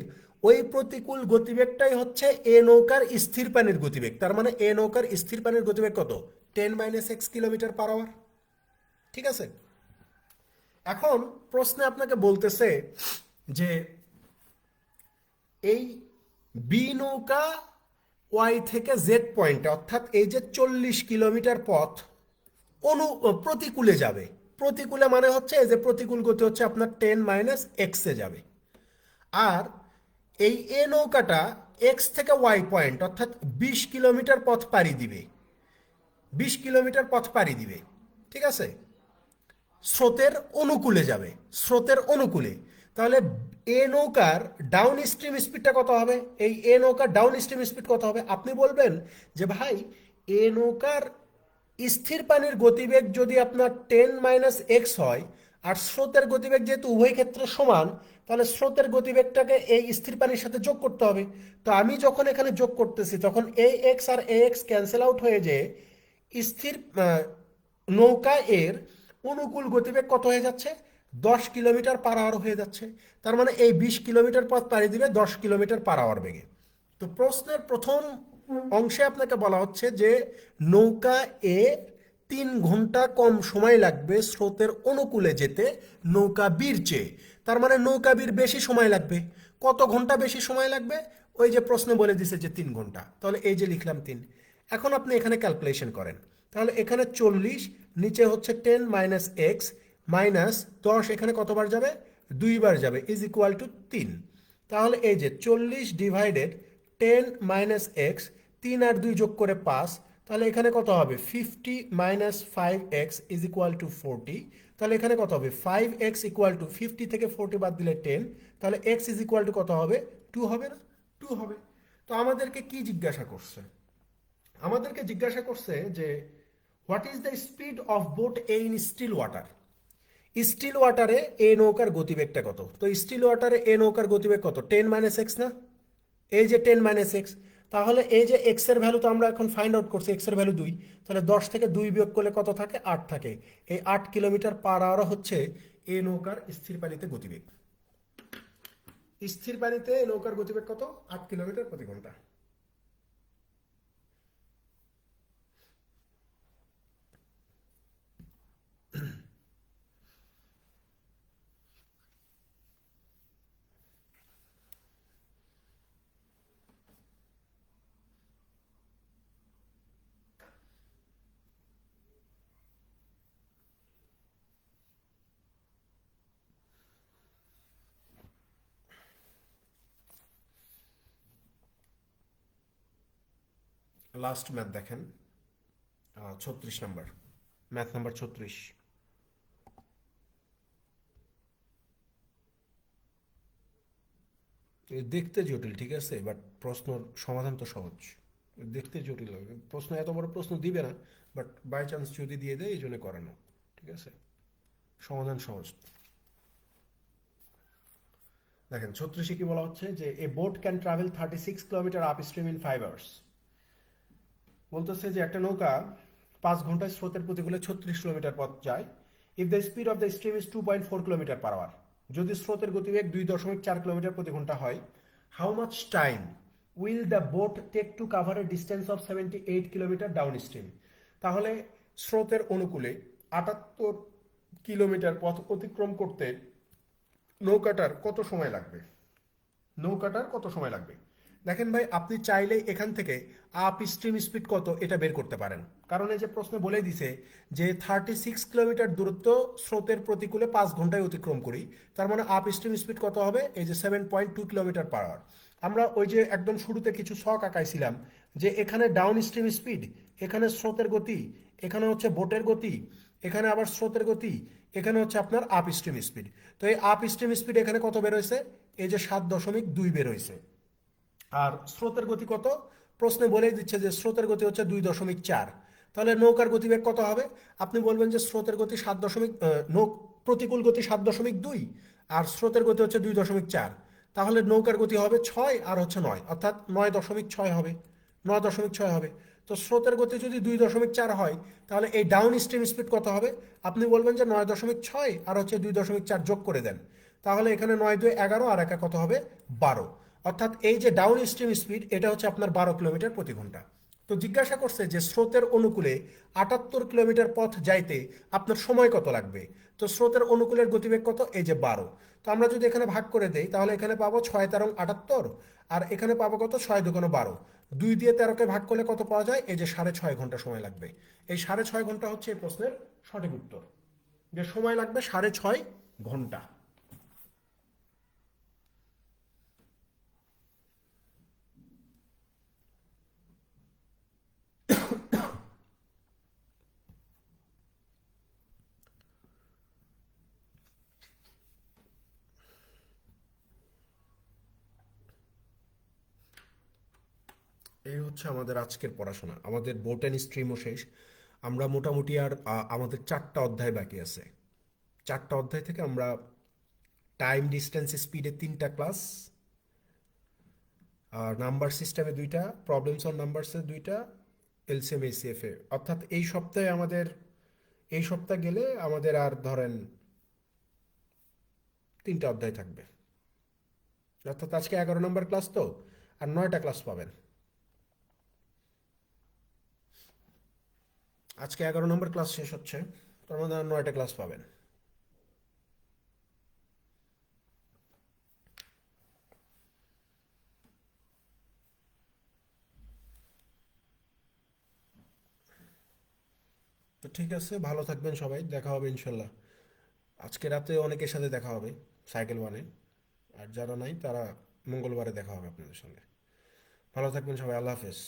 ওই প্রতিকূল গতিবেগটাই হচ্ছে এ নৌকার স্থির পানির গতিবেগ। তার মানে এ নৌকার স্থির পানির গতিবেগ কত? 10 - x কিলোমিটার পার আওয়ার। ঠিক আছে, এখন প্রশ্নে আপনাকে বলতেছে যে এই বি নৌকা ওয়াই থেকে জেড পয়েন্টে, অর্থাৎ এই যে 40 কিলোমিটার পথ প্রতিকূলে যাবে। প্রতিকূলে মানে হচ্ছে এই যে প্রতিকূল গতি হচ্ছে আপনার 10 - x-এ যাবে। আর এই এ নৌকাটা এক্স থেকে ওয়াই পয়েন্ট অর্থাৎ 20 কিলোমিটার পথ পাড়ি দিবে। 20 কিলোমিটার পথ পাড়ি দিবে। ঠিক আছে, স্রোতের অনুকূলে যাবে, স্রোতের অনুকূলে। তাহলে এ নৌকার ডাউন স্ট্রিম স্পিডটা কত হবে? এই এ নৌকার ডাউন স্ট্রিম স্পিড কত হবে? আপনি বলবেন যে ভাই এ নৌকার স্থির পানির গতিবেগ যদি আপনার 10 - x হয়, আর স্রোতের গতিবেগ যেহেতু উভয় ক্ষেত্রে সমান, তাহলে স্রোতের গতিবেগটাকে এই স্থির পানির সাথে যোগ করতে হবে। তো আমি যখন এখানে যোগ করতেছি তখন এ এক্স আর এ এক্স ক্যান্সেল আউট হয়ে যায়, স্থির নৌকা এর অনুকূল গতিবেগ কত হয়ে যাচ্ছে? 10 কিলোমিটার পার আওয়ার হয়ে যাচ্ছে। তার মানে এই 20 কিলোমিটার পথ পাড়ি দিবে 10 কিলোমিটার পার আওয়ার বেগে। তো প্রশ্নের প্রথম অংশে আপনাকে বলা হচ্ছে যে নৌকা এ 3 ঘন্টা কম সময় লাগবে স্রোতের অনুকূলে যেতে নৌকা বির চেয়ে। তার মানে নৌকা বির বেশি সময় লাগবে। কত ঘন্টা বেশি সময় লাগবে? ওই যে প্রশ্নে বলে দিছে যে 3 ঘন্টা, তাহলে এই যে লিখলাম 3। এখন আপনি এখানে ক্যালকুলেশন করেন, তাহলে এখানে 40, নিচে হচ্ছে 10 - x -10, এখানে কতবার যাবে? 2বার যাবে, ইজ ইকুয়াল টু 3। তাহলে এই যে 40/10 - x, 3 আর 2 যোগ করে 5, তাহলে এখানে কত হবে? 50 - 5x ইজ ইকুয়াল টু 40। তাহলে এখানে কত হবে? 5x ইকুয়াল টু 50 থেকে 40 বাদ দিলে 10, তাহলে x ইজ ইকুয়াল টু কত হবে? 2 হবে না? 2 হবে। তো আমাদেরকে কি জিজ্ঞাসা করছে? আমাদেরকে জিজ্ঞাসা করছে যে what is the speed of boat A in still water. Still ওয়াটারে এ নৌকার গতিবেগটা কত? তো স্টিল ওয়াটারে এ নৌকার গতিবেগ কত? 10 - x না? এই যে 10 - x, তাহলে এই যে এক্স এর ভ্যালু তো আমরা এখন ফাইন্ড আউট করছি, এক্স এর ভ্যালু 2, তাহলে 10 থেকে 2 বিয়োগ করলে কত থাকে? 8 থাকে। এই 8 কিলোমিটার পার আওয়ার হচ্ছে এ নৌকার স্থির পানিতে গতিবেগ। স্থির পানিতে নৌকার গতিবেগ কত? 8 কিলোমিটার প্রতি ঘন্টা। লাস্ট ম্যাথ দেখেন, 36 নম্বর, ম্যাথ নাম্বার 36। দেখতে জটিল, ঠিক আছে, বাট প্রশ্ন সমাধান তো সহজ। দেখতে জটিল হবে প্রশ্ন, এত বড় প্রশ্ন দিবে না, বাট বাই চান্স যদি দিয়ে দেয় এই জন্য করানো। ঠিক আছে, সমাধান সহজ। দেখেন 36-এ কি বলা হচ্ছে যে a boat can travel 36 kilometre up stream in 5 hours. বলতেছে যে একটা নৌকা 5 ঘন্টায় স্রোতের প্রতিকূলে 36 কিলোমিটার পথ যায়। If the speed of the stream is 2.4 kilometre per hour, যদি স্রোতের গতিবেগ 2.4 কিলোমিটার প্রতি ঘন্টা হয়, how much time will the boat take to cover a distance of 78 kilometre down stream. তাহলে স্রোতের অনুকূলে 78 কিলোমিটার পথ অতিক্রম করতে নৌকাটার কত সময় লাগবে? নৌকাটার কত সময় লাগবে? দেখেন ভাই, আপনি চাইলে এখান থেকে আপ স্ট্রিম স্পিড কত এটা বের করতে পারেন, কারণ এই যে প্রশ্নে বলে দিছে যে 36 কিলোমিটার দূরত্ব স্রোতের প্রতিকূলে 5 ঘন্টায় অতিক্রম করি, তার মানে আপ স্ট্রিম স্পিড কত হবে? এই যে 7.2 কিলোমিটার পার আওয়ার। আমরা ওই যে একদম শুরুতে কিছু ছক আঁকাইছিলাম যে এখানে ডাউন স্ট্রিম স্পিড, এখানে স্রোতের গতি, এখানে হচ্ছে বোটের গতি, এখানে আবার স্রোতের গতি, এখানে হচ্ছে আপনার আপ স্ট্রিম স্পিড। তো এই আপ স্ট্রিম স্পিড এখানে কত বের হয়েছে? এই যে 7.2 বের হয়েছে। আর স্রোতের গতি কত? প্রশ্নে বলেই দিচ্ছে যে স্রোতের গতি হচ্ছে 2.4। তাহলে নৌকার গতিবেগ কত হবে? আপনি বলবেন যে স্রোতের গতি 7 দশমিক প্রতিকূল গতি 7.2 আর স্রোতের গতি হচ্ছে 2.4। তাহলে নৌকার গতি হবে 6 আর হচ্ছে 9, অর্থাৎ 9.6 হবে, 9.6 হবে। তো স্রোতের গতি যদি 2.4 হয়, তাহলে এই ডাউন স্ট্রিম স্পিড কত হবে? আপনি বলবেন যে 9.6 আর হচ্ছে 2.4 যোগ করে দেন, তাহলে এখানে 9 2 11 আর একা কত হবে? 12। অর্থাৎ এই যে ডাউন স্ট্রিম স্পিড এটা হচ্ছে আপনার 12 কিলোমিটার প্রতি ঘন্টা। তো জিজ্ঞাসা করছে যে স্রোতের অনুকূলে 78 কিলোমিটার পথ যাইতে আপনার সময় কত লাগবে? তো স্রোতের অনুকূলের গতিবেগ কত? এই যে 12। তো আমরা যদি এখানে ভাগ করে দেই তাহলে এখানে পাবো 6 তেরো 78, আর এখানে পাবো কত? 6 2 12। 2 দিয়ে 13কে ভাগ করলে কত পাওয়া যায়? এই যে 6.5 ঘন্টা সময় লাগবে। এই 6.5 ঘন্টা হচ্ছে এই প্রশ্নের সঠিক উত্তর, যে সময় লাগবে 6.5 ঘন্টা। এই হচ্ছে আমাদের আজকের পড়াশোনা। আমাদের বোটানি স্ট্রিমও শেষ। আমরা মোটামুটি আর আমাদের 4টা অধ্যায় বাকি আছে। 4টা অধ্যায় থেকে আমরা টাইম ডিস্টেন্স স্পিডে 3টা ক্লাস, আর নাম্বার সিস্টেমে 2টা, প্রবলেমস অন নাম্বারসে 2টা, এলসিএম এসিএফ এ, অর্থাৎ এই সপ্তাহে আমাদের, এই সপ্তাহ গেলে আমাদের আর ধরেন 3টা অধ্যায় থাকবে। অর্থাৎ আজকে 11 নম্বর ক্লাস তো, আর 9টা ক্লাস পাবেন। আজকে 11 নম্বর ক্লাস শেষ হচ্ছে, তার মধ্যে আর 9টা ক্লাস পাবেন। তো ঠিক আছে, ভালো থাকবেন সবাই, দেখা হবে ইনশাল্লাহ। আজকে রাতে অনেকের সাথে দেখা হবে সাইকেল ওয়ানে, আর যারা নাই তারা মঙ্গলবারে দেখা হবে আপনাদের সঙ্গে। ভালো থাকবেন সবাই, আল্লাহ হাফেজ।